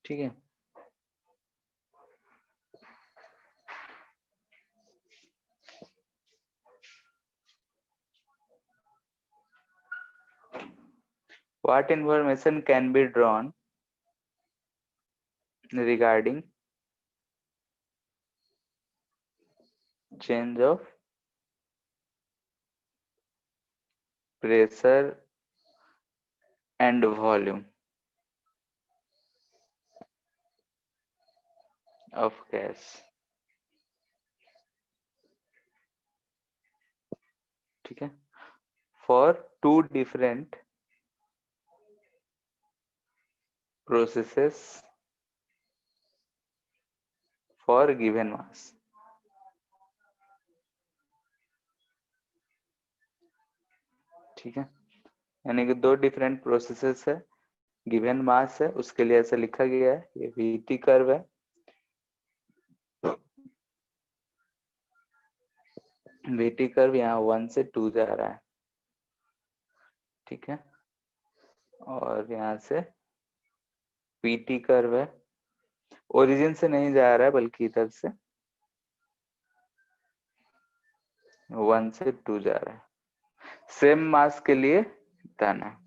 S1: ठीक है, what information can be drawn regarding change of pressure and volume of gas। ठीक है, for two different processes for given mass. ठीक है, यानी कि दो डिफरेंट प्रोसेसेस है, गिवन मास है, उसके लिए ऐसा लिखा गया है, ये वीटी कर्व है, वीटी कर्व यहाँ 1 से 2 जा रहा है, ठीक है, और यहाँ से पीटी कर्व है, ओरिजिन से नहीं जा रहा है बल्कि इधर से 1 से 2 जा रहा है, सेम मास के लिए डन है।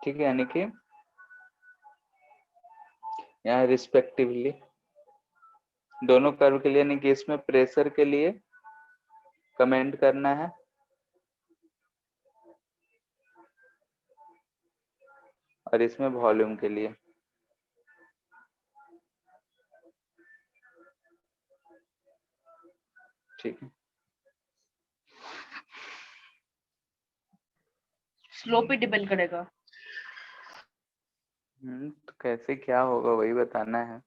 S1: ठीक है, यानी कि यहाँ रिस्पेक्टिवली दोनों कर्व के लिए, यानी कि इसमें प्रेशर के लिए कमेंट करना है और इसमें वॉल्यूम के लिए। ठीक है,
S2: स्लोप पे डिपेंड करेगा।
S1: तो कैसे क्या होगा वही बताना है।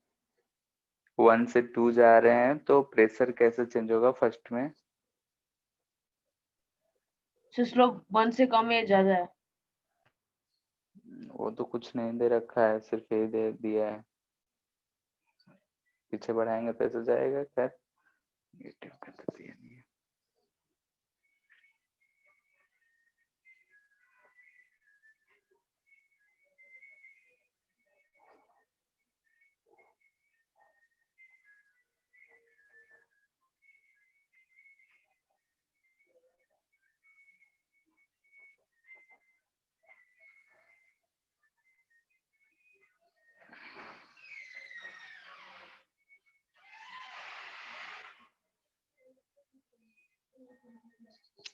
S1: 1 से 2 जा रहे हैं तो प्रेशर कैसे चेंज होगा फर्स्ट में?
S2: स्लोप 1 से कम या ज्यादा है?
S1: वो तो कुछ नहीं दे रखा है, सिर्फ ये दे दिया है, पीछे बढ़ाएंगे तो ऐसे जाएगा। खैर नेगेटिव का तो दिया नहीं है।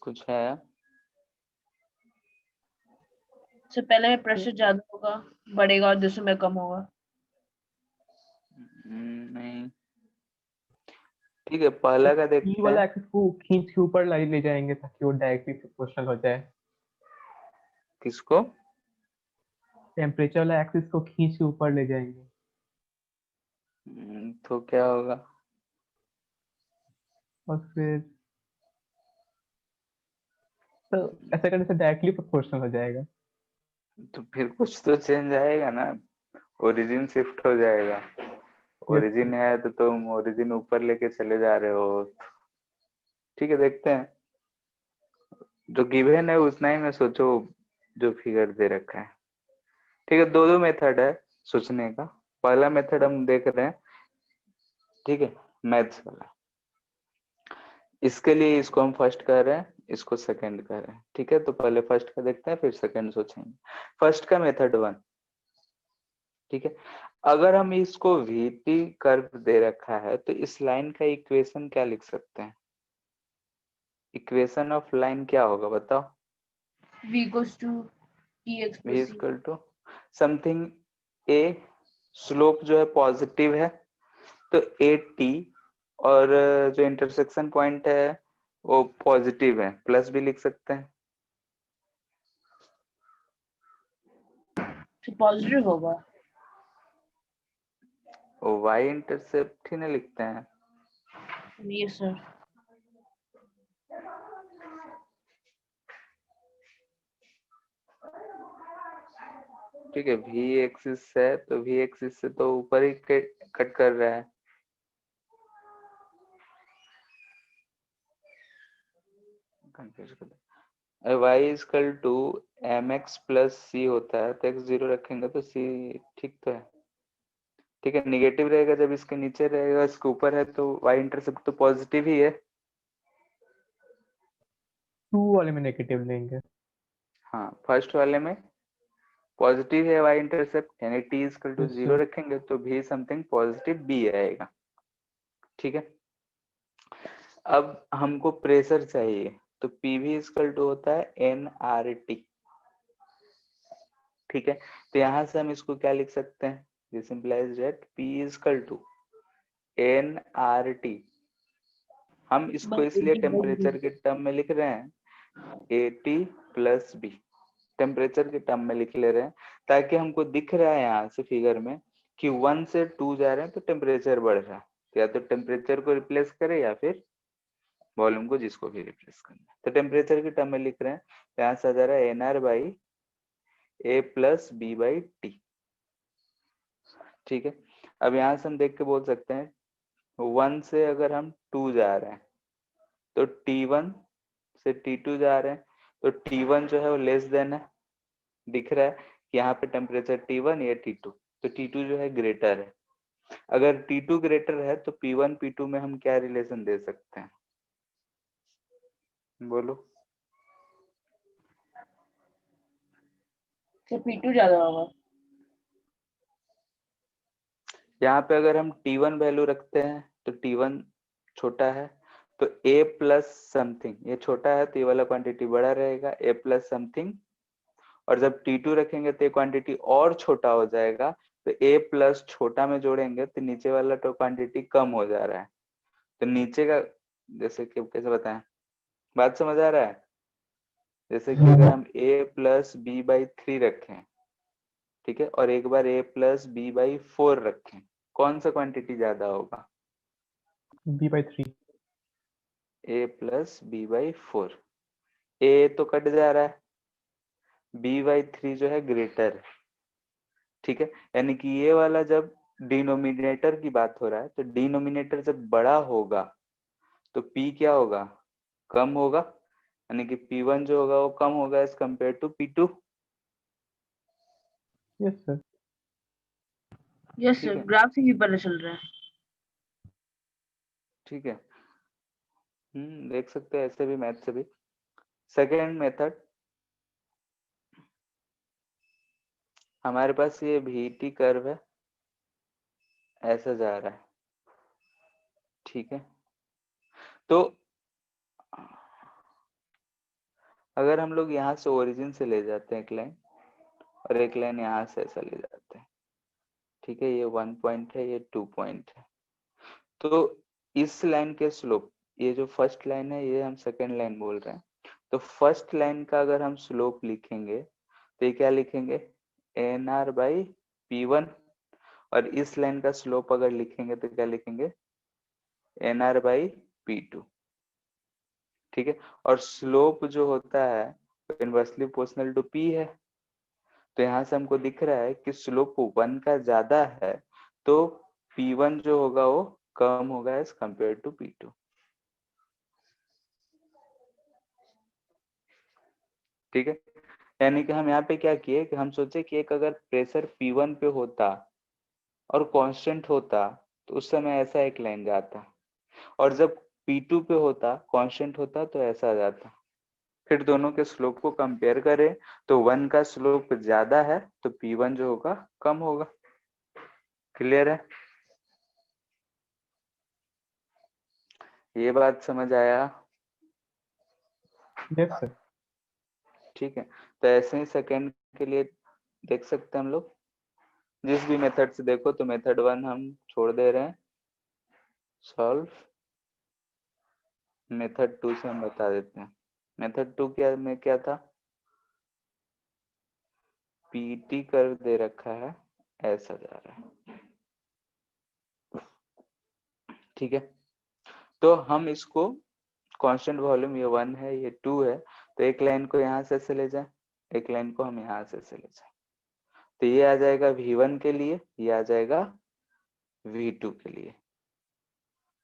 S1: कुछ है?
S2: सबसे पहले में प्रेशर ज्यादा होगा, बढ़ेगा, और दूसरे में कम होगा।
S1: नहीं, ठीक है, पहला का देखते
S3: ई वाला
S1: हैं।
S3: एक्सिस को खींच के ऊपर ले जाएंगे ताकि वो डायरेक्टली प्रोपोर्शनल हो जाए।
S1: किसको?
S3: टेम्परेचर वाला एक्सिस को खींच के ऊपर ले जाएंगे।
S1: तो क्या होगा?
S3: और फिर तो ऐसा करने से डायरेक्टली प्रोपोर्शनल हो जाएगा।
S1: तो फिर कुछ तो चेंज आएगा ना, ओरिजिन शिफ्ट हो जाएगा। ओरिजिन है तो तुम ओरिजिन ऊपर लेके चले जा रहे हो। ठीक है, देखते हैं, जो गिवन है उतना ही में सोचो जो फिगर दे रखा है। ठीक है, दो दो मेथड है सोचने का। पहला मेथड हम देख रहे हैं, ठीक है, मैथ्स वाला। इसके लिए इसको हम फर्स्ट कर रहे हैं, इसको सेकंड कर रहे हैं। ठीक है, तो पहले फर्स्ट का देखते हैं फिर सेकंड सोचेंगे। फर्स्ट का मेथड 1, ठीक है, अगर हम इसको वीटी कर्व दे रखा है तो इस लाइन का इक्वेशन क्या लिख सकते हैं? इक्वेशन ऑफ लाइन क्या होगा बताओ?
S2: v equals to tx
S1: v
S2: plus
S1: is
S2: c।
S1: Equal to something a, slope जो है पॉजिटिव है तो ए टी, और जो इंटरसेक्शन पॉइंट है वो पॉजिटिव है, प्लस भी लिख सकते हैं।
S2: तो पॉजिटिव होगा।
S1: वाई इंटरसेप्ट ही ना लिखते हैं।
S2: Yes sir.
S1: ठीक है, v एक्सिस है तो v एक्सिस से तो ऊपर ही कट कर रहा है। y equal to M X plus C होता है तो x 0 रखेंगे तो c ठीक तो है। ठीक है, निगेटिव रहेगा जब इसके नीचे रहेगा, इसके ऊपर है तो y इंटरसेप्ट तो पॉजिटिव ही है।
S3: 2 वाले में नेगेटिव लेंगे।
S1: हाँ, फर्स्ट वाले में पॉजिटिव है y इंटरसेप्ट, यानी t equal to
S3: Yes,
S1: 0
S3: sir.
S1: रखेंगे तो भी समथिंग पॉजिटिव b आएगा। ठीक है, अब हमको प्रेशर चाहिए तो पी भी इक्वल टू होता है nRT। ठीक है, तो यहां से हम इसको क्या लिख सकते हैं, this implies that P equal to nRT। हम इसको इसलिए टेम्परेचर के टर्म में लिख रहे हैं AT प्लस B, टेम्परेचर के टर्म में लिख ले रहे हैं ताकि हमको दिख रहा है यहाँ से फिगर में कि 1 से 2 जा रहे हैं तो टेम्परेचर बढ़ रहा है, तो या तो टेम्परेचर को रिप्लेस करें या फिर वॉल्यूम को, जिसको भी रिप्लेस करना है। तो टेम्परेचर के टर्म में लिख रहे हैं, तो यहाँ से आ जा रहा है NR by A plus B by T। ठीक है, अब यहाँ से हम देख के बोल सकते हैं 1 से अगर हम 2 जा रहे हैं तो T1 से T2 जा रहे हैं, तो T1 जो है वो लेस देन है, दिख रहा है कि यहाँ पे टेम्परेचर T1 या T2, तो T2 जो है ग्रेटर है। अगर T2 ग्रेटर है तो P1 P2 में हम क्या रिलेशन दे सकते हैं, बोलो।
S2: P2 ज्यादा होगा।
S1: यहाँ पे अगर हम T1 वैल्यू रखते हैं तो T1 छोटा है, तो A प्लस समथिंग, ये छोटा है तो ये वाला क्वांटिटी बड़ा रहेगा, A प्लस समथिंग, और जब T2 रखेंगे तो ये क्वांटिटी और छोटा हो जाएगा, तो A प्लस छोटा में जोड़ेंगे तो नीचे वाला तो क्वांटिटी कम हो जा रहा है, तो नीचे का जैसे कि कैसे बताएं, बात समझ आ रहा है। जैसे कि अगर हम A प्लस B बाई 3 रखें, ठीक है, और एक बार A प्लस B बाई 4 रखें, कौन सा क्वांटिटी ज्यादा होगा,
S3: B by 3.
S1: A plus B by 4। A तो कट जा रहा है, B बाई 3 जो है ग्रेटर है। ठीक है, यानी कि ये वाला जब डिनोमिनेटर की बात हो रहा है तो डिनोमिनेटर जब बड़ा होगा तो P क्या होगा, कम होगा, यानी कि P1 जो होगा वो कम होगा as compare to P2।
S3: Yes, sir.
S2: Yes
S1: ठीक
S2: सर,
S1: है,
S2: ग्राफ से भी पता चल रहा है।
S1: ठीक है, देख सकते हैं ऐसे भी, मैथ से भी। सेकेंड मेथड, हमारे पास ये VT कर्व है, ऐसा जा रहा है। ठीक है, तो अगर हम लोग यहाँ से ओरिजिन से ले जाते हैं एक लाइन और एक लाइन यहाँ से ऐसा ले जाते हैं, ठीक है, ये 1 पॉइंट है, ये 2 पॉइंट है, तो इस लाइन के स्लोप, ये जो फर्स्ट लाइन है ये हम सेकेंड लाइन बोल रहे हैं, तो फर्स्ट लाइन का अगर हम स्लोप लिखेंगे तो ये क्या लिखेंगे, NR बाई P1, और इस लाइन का स्लोप अगर लिखेंगे तो क्या लिखेंगे, NR बाई P2। ठीक है, और स्लोप जो होता है इनवर्सली प्रोपोर्शनल टू P है, तो यहाँ से हमको दिख रहा है कि स्लोप 1 का ज्यादा है तो P1 जो होगा वो कम होगा एज कंपेयर टू P2। ठीक है, यानी कि हम यहाँ पे क्या किए कि हम सोचे कि एक अगर प्रेशर P1 पे होता और कांस्टेंट होता तो उस समय ऐसा एक लाइन जाता, और जब P2 पे होता कांस्टेंट होता तो ऐसा जाता। फिर दोनों के स्लोप को कंपेयर करें तो 1 का स्लोप ज्यादा है तो P1 जो होगा कम होगा। क्लियर है, ये बात समझ आया।
S3: Yes, sir.
S1: ठीक है, तो ऐसे ही सेकंड के लिए देख सकते हैं हम लोग, जिस भी मेथड से देखो, तो मेथड 1 हम छोड़ दे रहे हैं सॉल्व, मेथड 2 से हम बता देते हैं। मेथड 2 क्या में क्या था, पीटी कर्व दे रखा है, ऐसा जा रहा है। ठीक है, तो हम इसको कांस्टेंट वॉल्यूम, ये 1 है ये 2 है, तो एक लाइन को यहाँ से ऐसे ले जाए, एक लाइन को हम यहाँ से ऐसे ले जाए, तो ये आ जाएगा V1 के लिए, ये आ जाएगा V2 के लिए।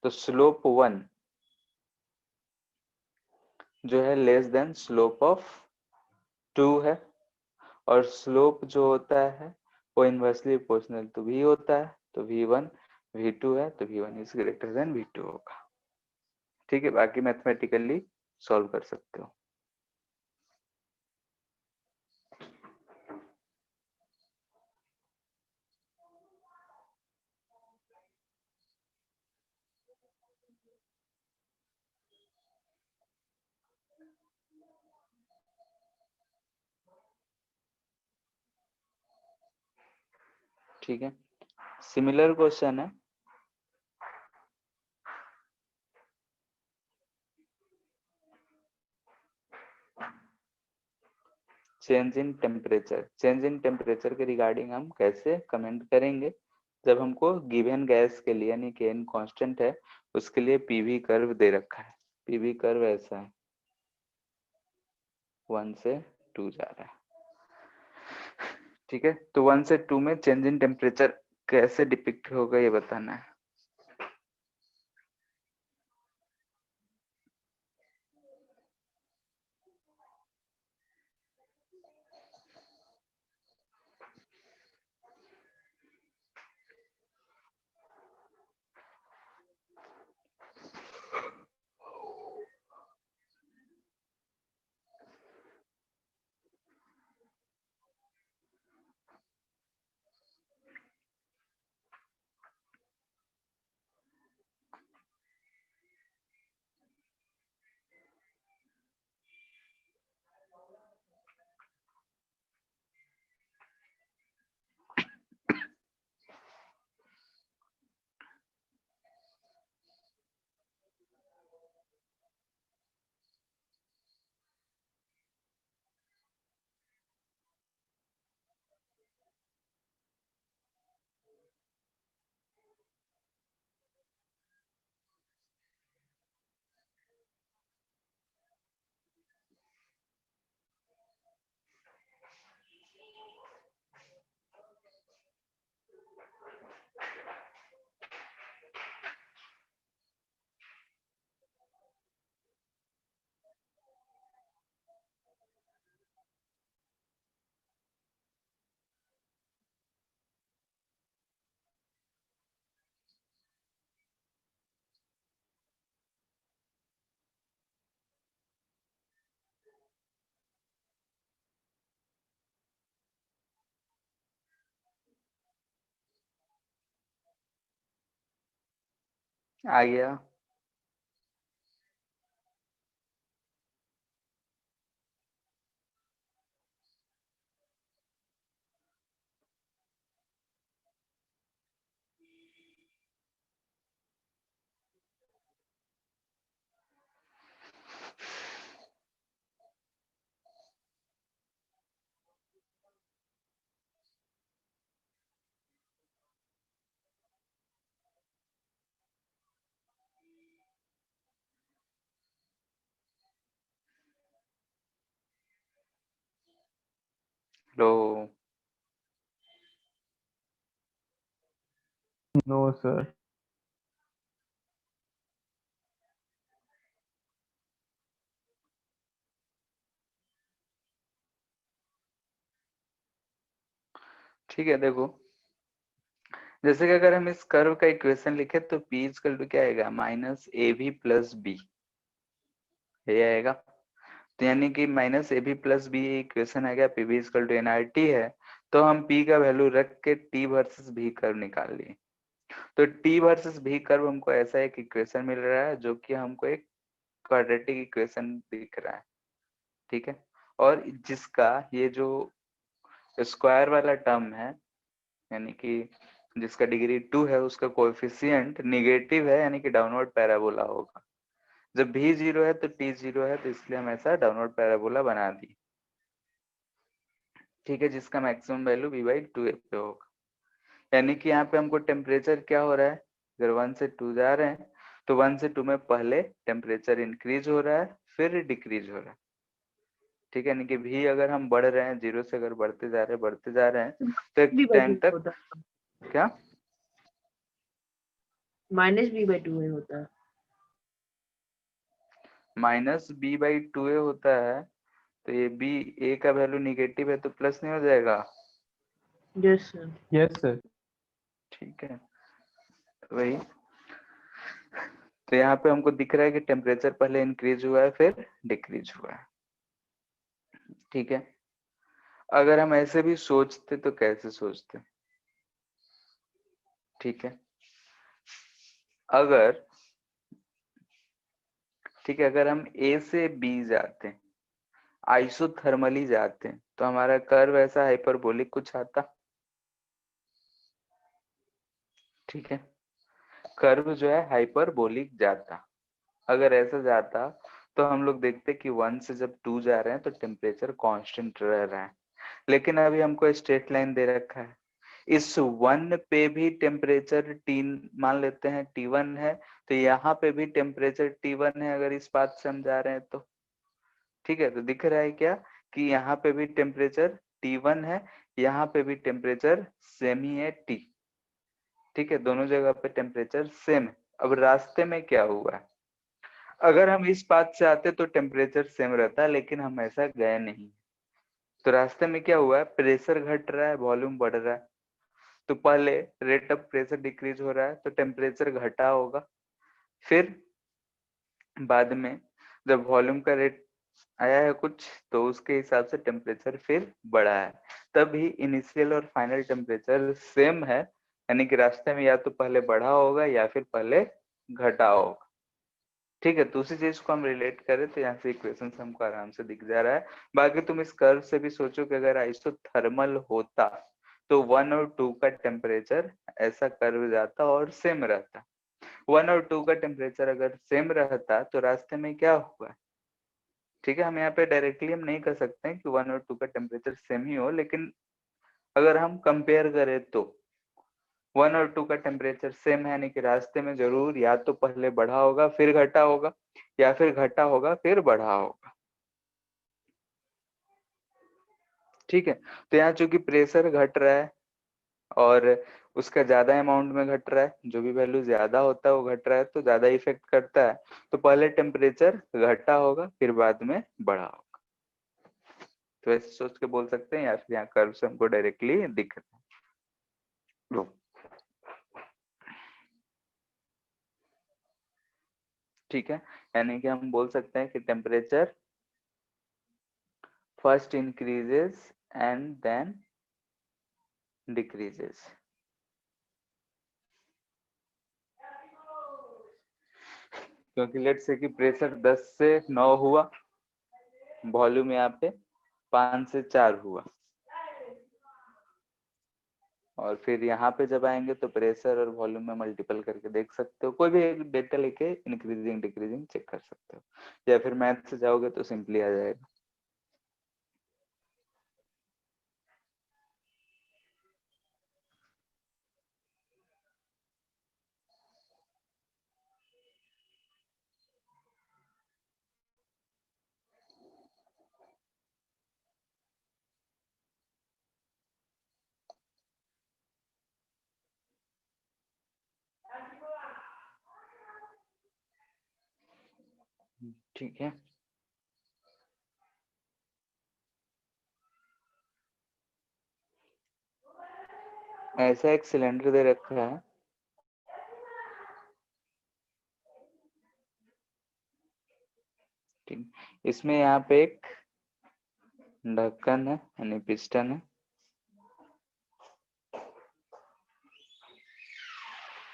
S1: तो स्लोप 1 जो है लेस देन स्लोप ऑफ 2 है, और स्लोप जो होता है वो इनवर्सली प्रोपोर्शनल टू V होता है, तो V1 V2 है तो V1 is greater than V2 होगा। ठीक है, बाकी मैथमेटिकली सॉल्व कर सकते हो। ठीक है, सिमिलर क्वेश्चन है। चेंज इन टेम्परेचर के रिगार्डिंग हम कैसे कमेंट करेंगे जब हमको गिवन गैस के लिए यानी कि n कांस्टेंट है उसके लिए पीवी कर्व दे रखा है। पीवी कर्व ऐसा है, 1 से 2 जा रहा है। ठीक है, तो 1 से 2 में चेंज इन टेम्परेचर कैसे डिपिक्ट होगा ये बताना है। आ गया। लो,
S3: नो सर।
S1: ठीक है, देखो जैसे कि अगर हम इस कर्व का इक्वेशन लिखे तो p इक्वल टू क्या आएगा, minus A B plus B, ये आएगा। तो यानी कि minus A B plus B equation आ गया, P B equal to N R T है। तो हम p का वैल्यू रख के t वर्सेस v कर्व निकाल लिए। तो t वर्सेस v कर्व हमको ऐसा एक इक्वेशन मिल रहा है जो कि हमको एक क्वाड्रेटिक इक्वेशन दिख रहा है। ठीक है, और जिसका ये जो स्क्वायर वाला टर्म है यानी कि जिसका डिग्री 2 है उसका कोएफिशिएंट निगेटिव है यानी कि डाउनवर्ड पैराबोला होगा। जब भी 0 है तो t 0 है, तो इसलिए हम ऐसा डाउनवर्ड पैराबोला बना दी। ठीक है, जिसका मैक्सिमम वैल्यू v/2 पे होगा। यानी कि यहाँ पे हमको टेम्परेचर क्या हो रहा है, अगर 1 से 2 जा रहे हैं तो 1 से 2 में पहले टेम्परेचर इंक्रीज हो रहा है फिर डिक्रीज हो रहा है। ठीक है, यानी कि भी अगर हम बढ़ रहे हैं 0 से अगर बढ़ते जा रहे हैं तो एक
S2: v by
S1: टाइम
S2: 2
S1: तक
S2: होता है,
S1: क्या
S2: माइनस v by 2 होता है।
S1: माइनस b/2a होता है। तो ये b a का वैल्यू निगेटिव है तो प्लस नहीं हो जाएगा।
S2: Yes sir.
S3: Yes sir.
S1: ठीक है, वही। तो यहाँ पे हमको दिख रहा है कि टेम्परेचर पहले इंक्रीज हुआ है फिर डिक्रीज हुआ है। ठीक है, अगर हम ऐसे भी सोचते तो कैसे सोचते। ठीक है, अगर ठीक है अगर हम ए से बी जाते हैं, आइसोथर्मली जाते हैं, तो हमारा कर्व ऐसा हाइपरबोलिक कुछ आता। ठीक है, कर्व जो है हाइपरबोलिक जाता, अगर ऐसा जाता तो हम लोग देखते कि 1 से जब 2 जा रहे हैं तो टेम्परेचर कांस्टेंट रह रहा है, लेकिन अभी हमको स्ट्रेट लाइन दे रखा है, इस 1 पे भी टेम्परेचर टी मान लेते हैं T1 है, तो यहाँ पे भी टेम्परेचर T1 है अगर इस बात से हम जा रहे हैं तो। ठीक है, तो दिख रहा है क्या कि यहाँ पे भी टेम्परेचर T1 है, यहाँ पे भी टेम्परेचर सेम ही है T। ठीक है, दोनों जगह पे टेम्परेचर सेम है। अब रास्ते में क्या हुआ है, अगर हम इस पाथ से आते तो टेम्परेचर सेम रहता, लेकिन हम ऐसा गए नहीं, तो रास्ते में क्या हुआ है, प्रेशर घट रहा है, वॉल्यूम बढ़ रहा है। तो पहले रेट ऑफ प्रेशर डिक्रीज हो रहा है तो टेम्परेचर घटा होगा, फिर बाद में जब वॉल्यूम का रेट आया है कुछ तो उसके हिसाब से टेम्परेचर फिर बढ़ा है, तभी इनिशियल और फाइनल टेम्परेचर सेम है, यानी कि रास्ते में या तो पहले बढ़ा होगा या फिर पहले घटा होगा। ठीक है, तो उसी चीज को हम रिलेट करें तो यहाँ से इक्वेशन हमको आराम से दिख जा रहा है। बाकी तुम इस कर्व से भी सोचो कि अगर आइसोथर्मल होता तो 1 और 2 का टेम्परेचर ऐसा कर्व जाता और सेम रहता। 1 और 2 का टेम्परेचर अगर सेम रहता तो रास्ते में क्या हुआ, ठीक है, हम यहाँ पे डायरेक्टली हम नहीं कर सकते हैं कि 1 और 2 का टेम्परेचर सेम ही हो, लेकिन अगर हम कंपेयर करें तो 1 और 2 का टेम्परेचर सेम है, यानी कि रास्ते में जरूर या तो पहले बढ़ा होगा फिर घटा होगा, या फिर घटा होगा फिर बढ़ा होगा। ठीक है, तो यहाँ चूंकि प्रेशर घट रहा है और उसका ज्यादा अमाउंट में घट रहा है, जो भी वैल्यू ज्यादा होता है वो घट रहा है तो ज्यादा इफेक्ट करता है, तो पहले टेम्परेचर घटा होगा फिर बाद में बढ़ा होगा। तो ऐसे सोच के बोल सकते हैं, या फिर यहाँ कर्व से हमको डायरेक्टली दिख रहा है। ठीक है, यानी कि हम बोल सकते हैं कि temperature first increases and then decreases. क्योंकि लेट्स से कि प्रेशर 10 से 9 हुआ, वॉल्यूम यहाँ पे 5 से 4 हुआ, और फिर यहाँ पे जब आएंगे तो प्रेशर और वॉल्यूम में मल्टीपल करके देख सकते हो, कोई भी एक डेटा लेके इंक्रीजिंग डिक्रीजिंग चेक कर सकते हो, या फिर मैथ से जाओगे तो सिंपली आ जाएगा। ठीक है, ऐसा एक सिलेंडर दे रखा है, ठीक, इसमें यहाँ पे एक ढक्कन है यानी पिस्टन है।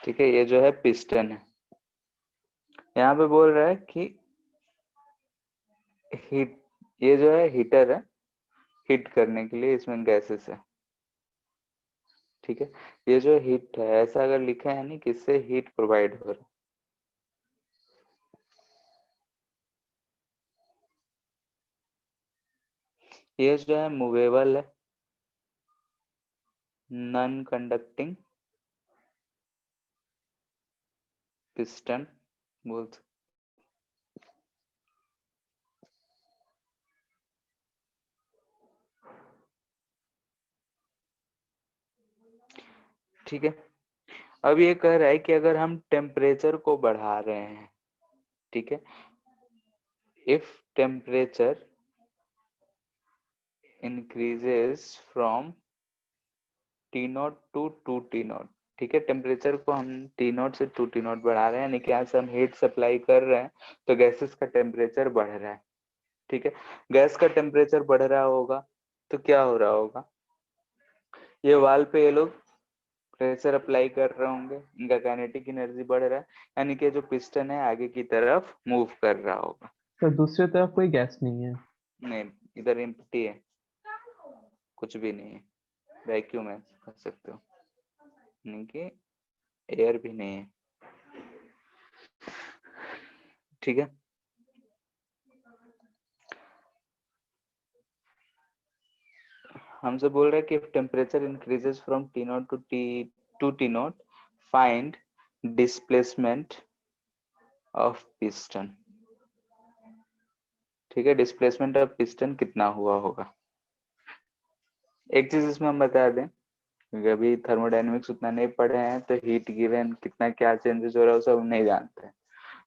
S1: ठीक है, ये जो है पिस्टन है, यहाँ पे बोल रहा है कि हीट, ये जो है हीटर है, हीट करने के लिए इसमें गैसेस है। ठीक है, ये जो हीट है ऐसा अगर लिखा है नहीं कि इससे हीट प्रोवाइड हो रहा है। ये जो है मूवेबल है, नॉन कंडक्टिंग पिस्टन बोल सकते। ठीक है, अब ये कह रहा है कि अगर हम टेम्परेचर को बढ़ा रहे हैं, ठीक है, if temperature increases from T0 to 2T0, ठीक है, टेम्परेचर को हम T0 से 2T0 बढ़ा रहे हैं, यानी कि यहाँ से हम हीट सप्लाई कर रहे हैं तो गैसेस का टेम्परेचर बढ़ रहा है। ठीक है, गैस का टेम्परेचर बढ़ रहा होगा तो क्या हो रहा होगा, ये वाल पे ये लोग प्रेशर अप्लाई कर रहे होंगे, इनका काइनेटिक एनर्जी बढ़ रहा है, यानी कि जो पिस्टन है आगे की तरफ मूव कर रहा होगा।
S3: तो दूसरी तरफ कोई गैस नहीं है?
S1: नहीं, इधर एम्प्टी है, कुछ भी नहीं है, वैक्यूम है कह सकते हो, यानी कि एयर भी नहीं है, ठीक है। हमसे बोल रहा है कि temperature increases from T naught to T naught, find displacement of piston. ठीक है, डिस्प्लेसमेंट ऑफ पिस्टन कितना हुआ होगा। एक चीज इसमें हम बता दें, क्योंकि अभी थर्मोडायनेमिक्स उतना नहीं पढ़े हैं, तो हीट गिवन कितना क्या चेंजेस हो रहा है वो सब हम नहीं जानते हैं।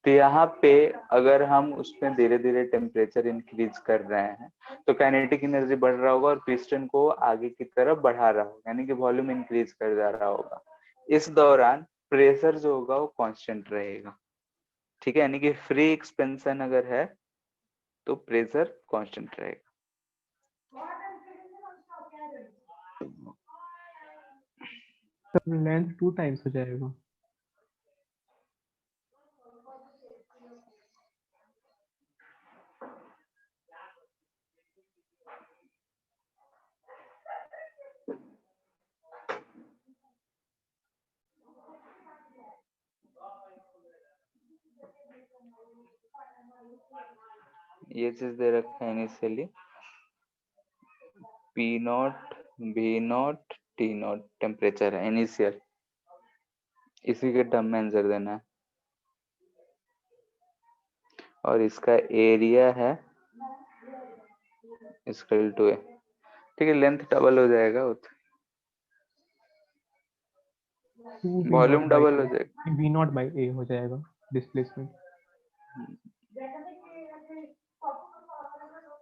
S1: तो यहाँ पे अगर हम उसमें धीरे धीरे टेम्परेचर इंक्रीज कर रहे हैं तो काइनेटिक एनर्जी बढ़ रहा होगा और पिस्टन को आगे की तरफ बढ़ा रहा होगा, यानी कि वॉल्यूम इंक्रीज कर जा रहा होगा। इस दौरान प्रेशर जो होगा वो कांस्टेंट रहेगा, ठीक है। यानी कि फ्री एक्सपेंशन अगर है तो प्रेशर कांस्टेंट रहेगा।
S3: लेंथ 2 टाइम्स हो जाएगा।
S1: ये चीज दे रखा है initially, P not be not T not temperature है इनिशियल, इसी के टर्म में आंसर देना है। और इसका एरिया है इक्वल टू ए, ठीक है। लेंथ डबल हो जाएगा, वॉल्यूम डबल हो जाएगा,
S3: वी नॉट बाई ए हो जाएगा डिस्प्लेसमेंट।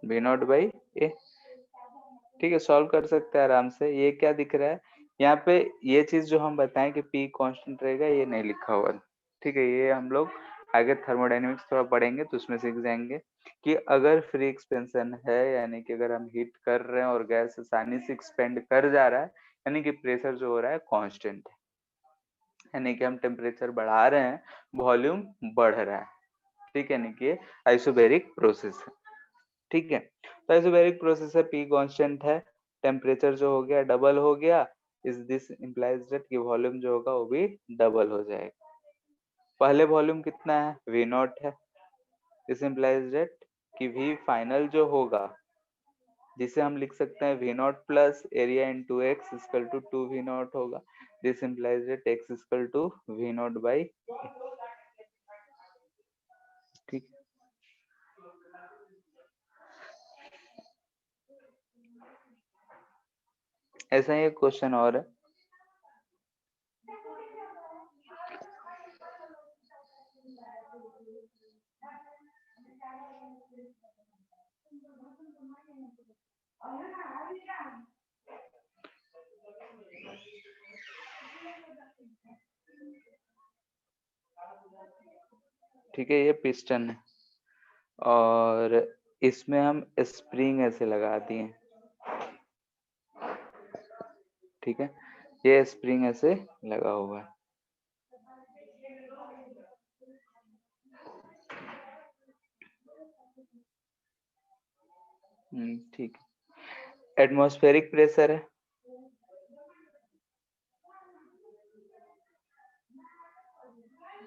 S1: बी नॉट बाई ए, ठीक है। सॉल्व कर सकते हैं आराम से। ये क्या दिख रहा है यहाँ पे, ये चीज जो हम बताएं कि पी कांस्टेंट रहेगा, ये नहीं लिखा हुआ, ठीक है। ये हम लोग आगे थर्मोडायनेमिक्स थोड़ा पढ़ेंगे तो उसमें सीख जाएंगे कि अगर फ्री एक्सपेंशन है, यानी कि अगर हम हीट कर रहे हैं और गैस आसानी से एक्सपेंड कर जा रहा है, यानी कि प्रेशर जो हो रहा है कांस्टेंट है, यानी कि हम टेम्परेचर बढ़ा रहे हैं, वॉल्यूम बढ़ रहा है, ठीक है। यानी कि आइसोबैरिक प्रोसेस है, ठीक है। तो आइसोबैरिक प्रोसेस है, पी कांस्टेंट है, टेम्परेचर जो हो गया डबल हो गया, इस दिस इंप्लाइज दैट कि वॉल्यूम जो होगा वो भी डबल हो जाएगा। पहले वॉल्यूम कितना है, वी नॉट है, दिस इंप्लाइज दैट कि वी फाइनल जो होगा, जिसे हम लिख सकते हैं V naught plus area into X equal to 2 V naught होगा, this implies that X equal to V naught by, ठीक। ऐसा ही एक क्वेश्चन और है, ठीक है। ये पिस्टन है और इसमें हम स्प्रिंग ऐसे लगा दिए, ठीक है। ये स्प्रिंग ऐसे लगा हुआ है, ठीक है। एटमॉस्फेरिक प्रेशर है,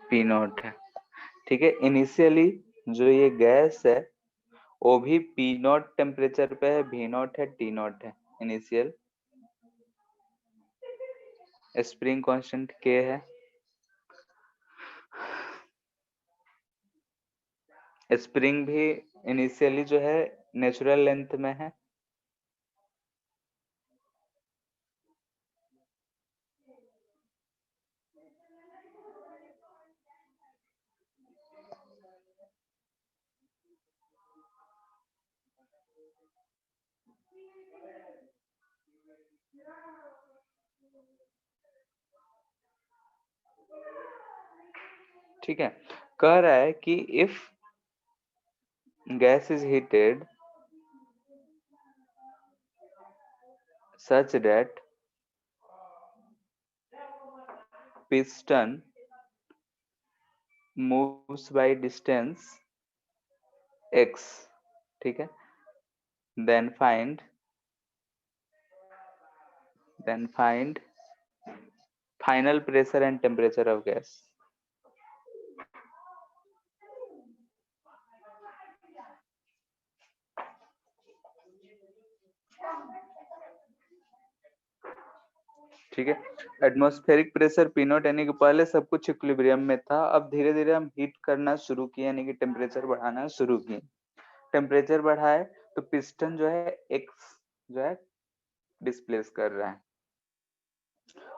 S1: पी नॉट है, ठीक है। इनिशियली जो ये गैस है वो भी पी नॉट टेम्परेचर पे है, भी नॉट है, टी नॉट है इनिशियल। स्प्रिंग कांस्टेंट के है, स्प्रिंग भी इनिशियली जो है नेचुरल लेंथ में है, ठीक है। कह रहा है कि if gas is heated such that piston moves by distance x, ठीक है, then find final pressure and temperature of gas. ठीक है, एटमॉस्फेरिक प्रेशर पी नॉट यानी कि पहले सब कुछ इक्विलिब्रियम में था, अब धीरे धीरे हम हीट करना शुरू किए यानी कि टेम्परेचर बढ़ाना शुरू किए। टेम्परेचर बढ़ाए तो पिस्टन जो है एक्स जो है डिस्प्लेस कर रहा है,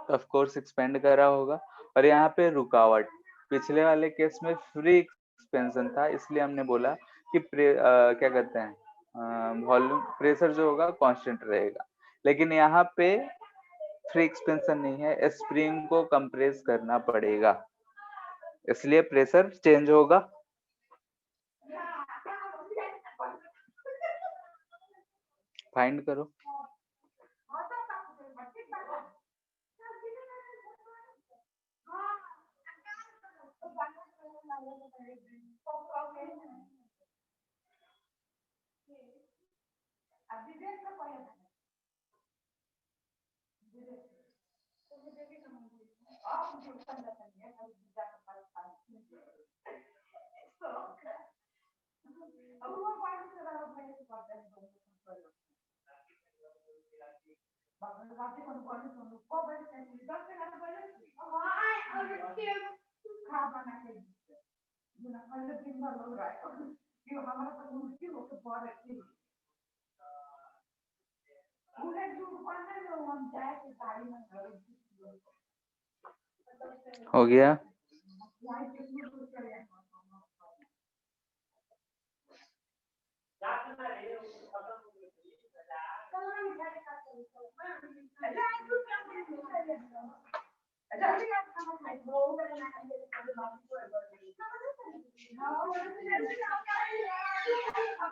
S1: ऑफ कोर्स एक्सपेंड कर रहा होगा। और यहाँ पे रुकावट, पिछले वाले केस में फ्री एक्सपेंशन था, इसलिए हमने बोला कि क्या कहते हैं वॉल्यूम प्रेशर जो होगा कांस्टेंट रहेगा, लेकिन यहाँ पे फ्री एक्सपेंशन नहीं है, स्प्रिंग को कंप्रेस करना पड़ेगा, इसलिए प्रेशर चेंज होगा। फाइंड करो। हो गया।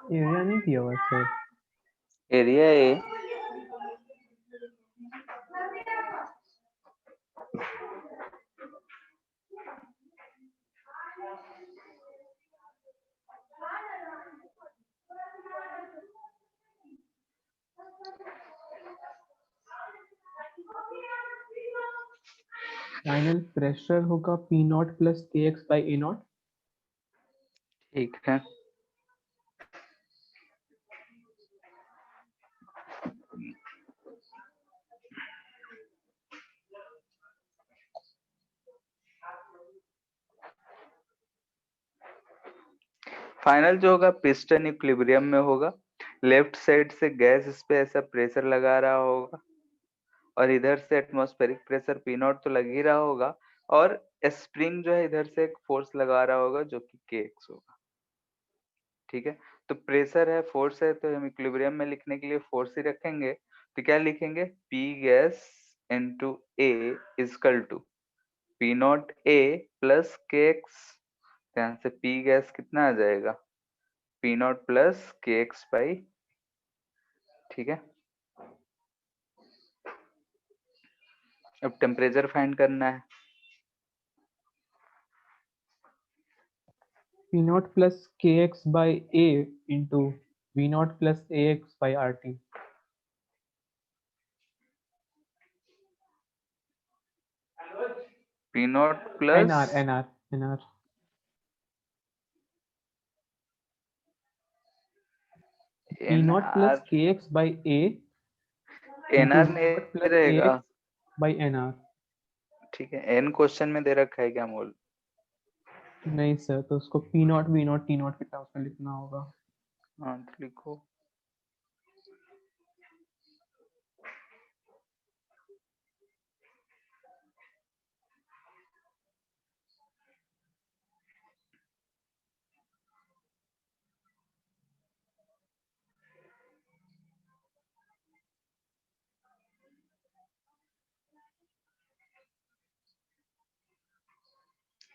S3: एरिया नहीं दिया हुआ sir.
S1: Area A
S3: final pressure होगा P naught plus K X by A not.
S1: ठीक है, फाइनल जो होगा पिस्टन इक्विलिब्रियम में होगा, लेफ्ट साइड से गैस इस पे ऐसा प्रेशर लगा रहा होगा और इधर से एटमॉस्फेरिक प्रेशर पी नॉट तो लग ही रहा होगा, और स्प्रिंग जो है इधर से एक फोर्स लगा रहा होगा जो कि के एक्स होगा। ठीक है, तो प्रेशर है फोर्स है, तो हम इक्विलिब्रियम में लिखने के लिए फोर्स ही रखेंगे, तो क्या लिखेंगे P gas into A equal to P naught A plus K X. ध्यान से पी गैस कितना आ जाएगा, P naught plus K X by. ठीक है, अब टेम्परेचर फाइंड करना है।
S3: P naught plus K X by A into V naught plus A X by R T.
S1: P naught
S3: N
S1: plus
S3: R N R N R P naught plus K X by A
S1: N
S3: into
S1: are
S3: V
S1: नहीं
S3: naught plus A
S1: रहेगा।
S3: X by N R.
S1: ठीक है, N question में दे रखा है क्या मोल?
S3: नहीं sir, तो उसको P naught V naught T naught के टर्म्स में लिखना होगा।
S1: हाँ तो लिखो।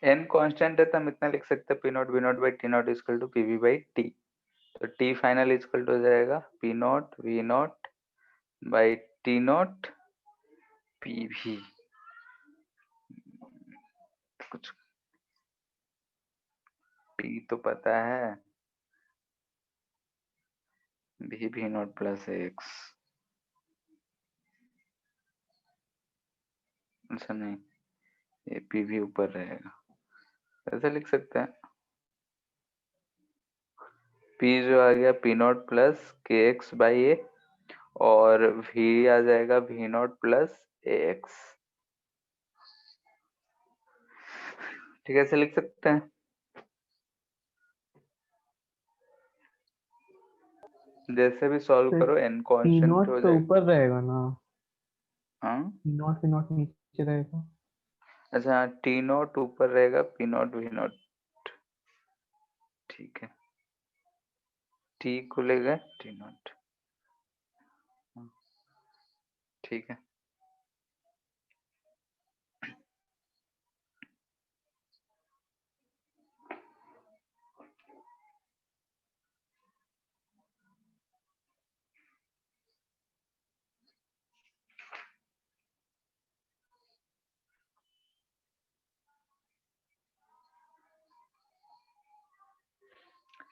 S1: एन कांस्टेंट है तो हम इतना लिख सकते हैं P naught V naught by T naught equal to P V by T. तो टी फाइनल इजकल टू हो जाएगा P naught V naught by T naught P V. कुछ पी तो पता है, भी नॉट प्लस एक्स। अच्छा नहीं, ये पी भी ऊपर रहेगा, ऐसा लिख सकते हैं। पी जो आ गया P naught plus K X by A, और वी आ जाएगा V naught plus A X. ठीक है, ऐसे लिख सकते हैं। जैसे भी सॉल्व
S3: तो
S1: करो एन
S3: पी
S1: कांस्टेंट
S3: नॉट
S1: हो
S3: तो
S1: जाएगा।
S3: ऊपर रहेगा ना,
S1: हाँ
S3: पी नॉट नीचे रहेगा।
S1: अच्छा, टी नॉट ऊपर रहेगा, पी नॉट वी नॉट। ठीक है, टी खुलेगा टी नॉट। ठीक है,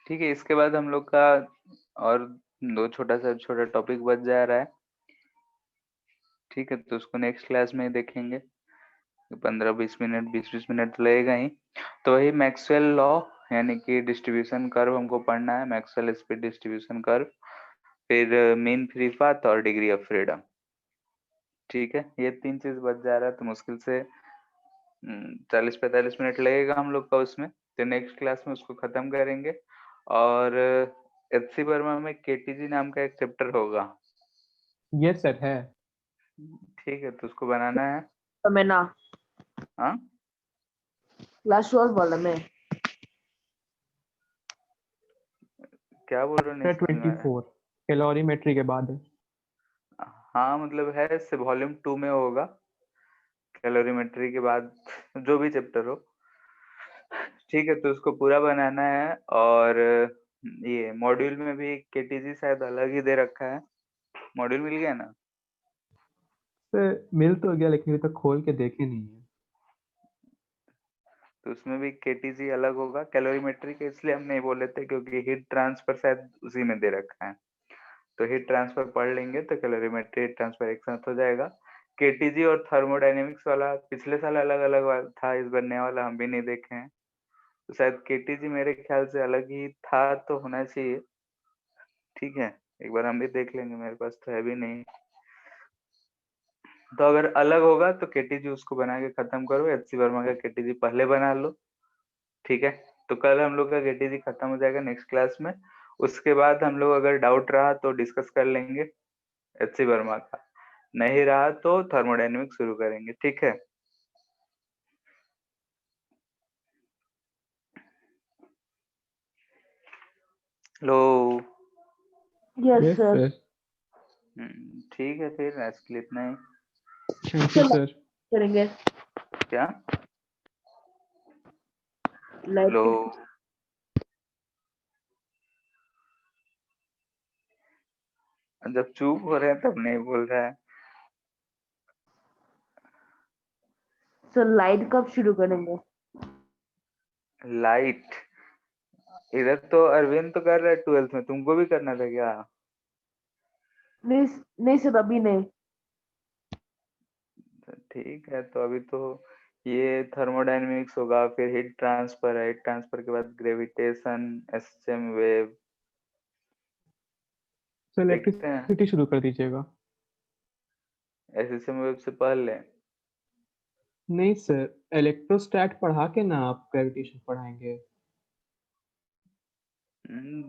S1: ठीक है। इसके बाद हम लोग का और दो छोटा टॉपिक बच जा रहा है। ठीक है, तो उसको नेक्स्ट क्लास में ही देखेंगे। 15-20 मिनट, 20-20 मिनट लगेगा ही। तो वही मैक्सवेल लॉ, यानी कि डिस्ट्रीब्यूशन कर्व हमको पढ़ना है, मैक्सवेल स्पीड डिस्ट्रीब्यूशन कर्व, फिर मीन फ्री पाथ और डिग्री ऑफ फ्रीडम। ठीक है, ये 3 चीज बच जा रहा है, तो मुश्किल से 40-45 मिनट लगेगा हम लोग का उसमें। तो नेक्स्ट क्लास में उसको खत्म करेंगे। और एच सी वर्मा में केटीजी नाम का एक चैप्टर होगा।
S3: ये सर है।
S1: ठीक है, तो उसको बनाना है।
S2: तो मैं ना
S1: हाँ,
S2: क्लास 12 बोला मैं।
S1: क्या बोल रहे हो, नहीं समझ में आ रहा है।
S3: 24 कैलोरीमेट्री के बाद है।
S1: हाँ मतलब है, इससे वॉल्यूम 2 में होगा, कैलोरीमेट्री के बाद जो भी चैप्टर हो। ठीक है, तो उसको पूरा बनाना है। और ये मॉड्यूल में भी केटीजी शायद अलग ही दे रखा है। मॉड्यूल मिल गया ना?
S3: सर मिल तो गया, लेकिन अभी तक खोल के देखे नहीं है।
S1: तो उसमें भी केटीजी अलग होगा कैलोरीमेट्री के, इसलिए हम नहीं बोले थे क्योंकि हीट ट्रांसफर शायद उसी में दे रखा है। तो हीट ट्रांसफर पढ़ लेंगे तो कैलोरीमेट्री हीट ट्रांसफर एक साथ हो जाएगा। केटीजी और थर्मोडायनेमिक्स वाला पिछले साल अलग अलग था, इस बार नया वाला हम भी नहीं देखे हैं। तो शायद केटीजी मेरे ख्याल से अलग ही था, तो होना चाहिए। ठीक है, एक बार हम भी देख लेंगे, मेरे पास तो है भी नहीं। तो अगर अलग होगा तो केटीजी उसको बना के खत्म करो, एच सी वर्मा का केटीजी पहले बना लो। ठीक है, तो कल हम लोग का केटीजी खत्म हो जाएगा नेक्स्ट क्लास में। उसके बाद हम लोग अगर डाउट रहा तो डिस्कस कर लेंगे एच सी वर्मा का, नहीं रहा तो थर्मोडायनेमिक्स शुरू करेंगे। ठीक है, लो।
S2: Yes
S3: yes
S2: sir.
S3: सर।
S1: ठीक है, फिर आज के लिए इतना ही।
S3: Thank you sir.
S2: करेंगे
S1: क्या लो,
S2: लाइक
S1: जब चुप हो रहे हैं तब नहीं बोल रहा है।
S2: सर लाइट कब शुरू करेंगे?
S1: लाइट, इधर तो अरविंद तो कर रहा है 12th में, तुमको भी करना था क्या?
S2: नहीं नहीं सर, अभी नहीं।
S1: ठीक है, तो अभी तो ये थर्मोडायनेमिक्स होगा, फिर हीट ट्रांसफर है, हीट ट्रांसफर के बाद ग्रेविटेशन, एसएम वेव।
S3: सर
S1: देखते हैं,
S3: इलेक्ट्रिसिटी शुरू कर दीजिएगा।
S1: एसएम वेव से पहले।
S3: नहीं सर, इलेक्ट्रोस्टैट पढ़ा के ना आप ग्रेविटेशन पढ़ाएंगे।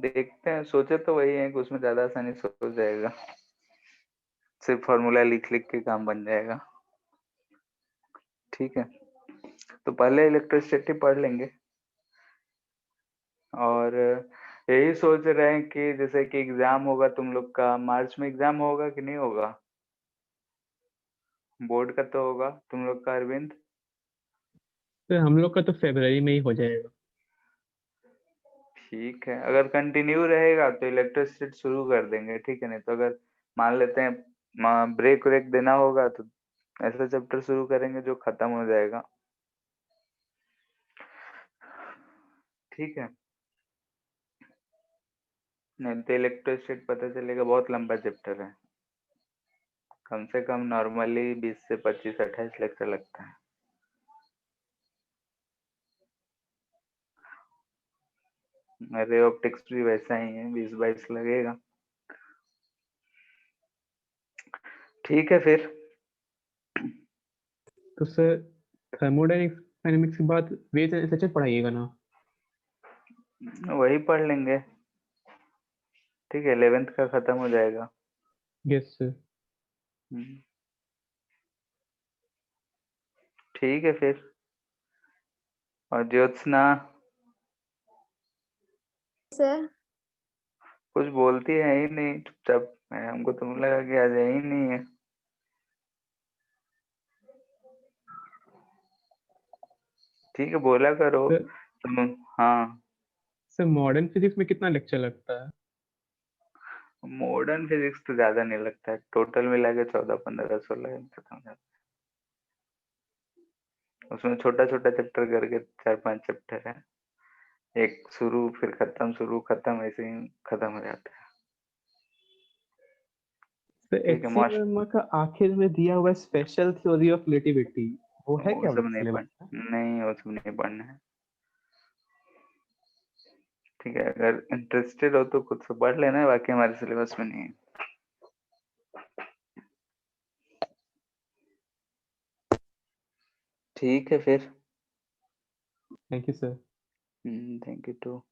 S1: देखते हैं, सोचे तो वही है कि उसमें ज्यादा आसानी से हो जाएगा, सिर्फ फॉर्मूला लिख लिख के काम बन जाएगा। ठीक है, तो पहले इलेक्ट्रिसिटी पढ़ लेंगे। और यही सोच रहे हैं कि जैसे कि एग्जाम होगा तुम लोग का मार्च में, एग्जाम होगा कि नहीं होगा? बोर्ड का तो होगा तुम लोग का अरविंद।
S3: सर हम लोग का तो फरवरी में ही हो जाएगा।
S1: ठीक है, अगर कंटिन्यू रहेगा तो इलेक्ट्रिसिटी शुरू कर देंगे। ठीक है, नहीं तो अगर मान लेते हैं ब्रेक व्रेक देना होगा तो ऐसा चैप्टर शुरू करेंगे जो खत्म हो जाएगा। ठीक है, नहीं तो इलेक्ट्रिसिटी पता चलेगा बहुत लंबा चैप्टर है, कम से कम नॉर्मली 20 से 25-28 लेक्चर लगता है। रे ऑप्टिक्स भी वैसा ही है, 20-22 लगेगा। ठीक है फिर।
S3: तो सर थर्मोडायनेमिक्स के बाद वेव स्ट्रक्चर पढ़ाइएगा ना?
S1: वही पढ़ लेंगे। ठीक है, 11th का खत्म हो जाएगा।
S3: Yes sir.
S1: ठीक है फिर। और ज्योत्सना
S2: सर
S1: कुछ बोलती है ही नहीं, चुपचाप है। हमको तो लगा कि आज ही नहीं है। ठीक है, बोला करो
S3: सर
S1: तुम। हाँ,
S3: सर मॉडर्न फिजिक्स में कितना लेक्चर लगता है?
S1: मॉडर्न फिजिक्स तो ज्यादा नहीं लगता है, टोटल मिला के 14-15-16 खत्म हो जाता है। उसमें छोटा छोटा चैप्टर करके 4-5 चैप्टर है, एक शुरू फिर खत्म, शुरू खत्म, ऐसे ही खत्म हो जाता है।
S3: सर
S1: ठीक है,
S3: HC वर्मा का आखिर में दिया हुआ स्पेशल थ्योरी ऑफ रिलेटिविटी वो है
S1: वो
S3: क्या
S1: सब नहीं
S3: सिलेबस में?
S1: नहीं, वो सब नहीं पढ़ना है। ठीक है, अगर इंटरेस्टेड हो तो खुद से पढ़ लेना है, बाकी हमारे सिलेबस में नहीं है। ठीक है फिर।
S3: Thank you sir.
S1: Thank you to.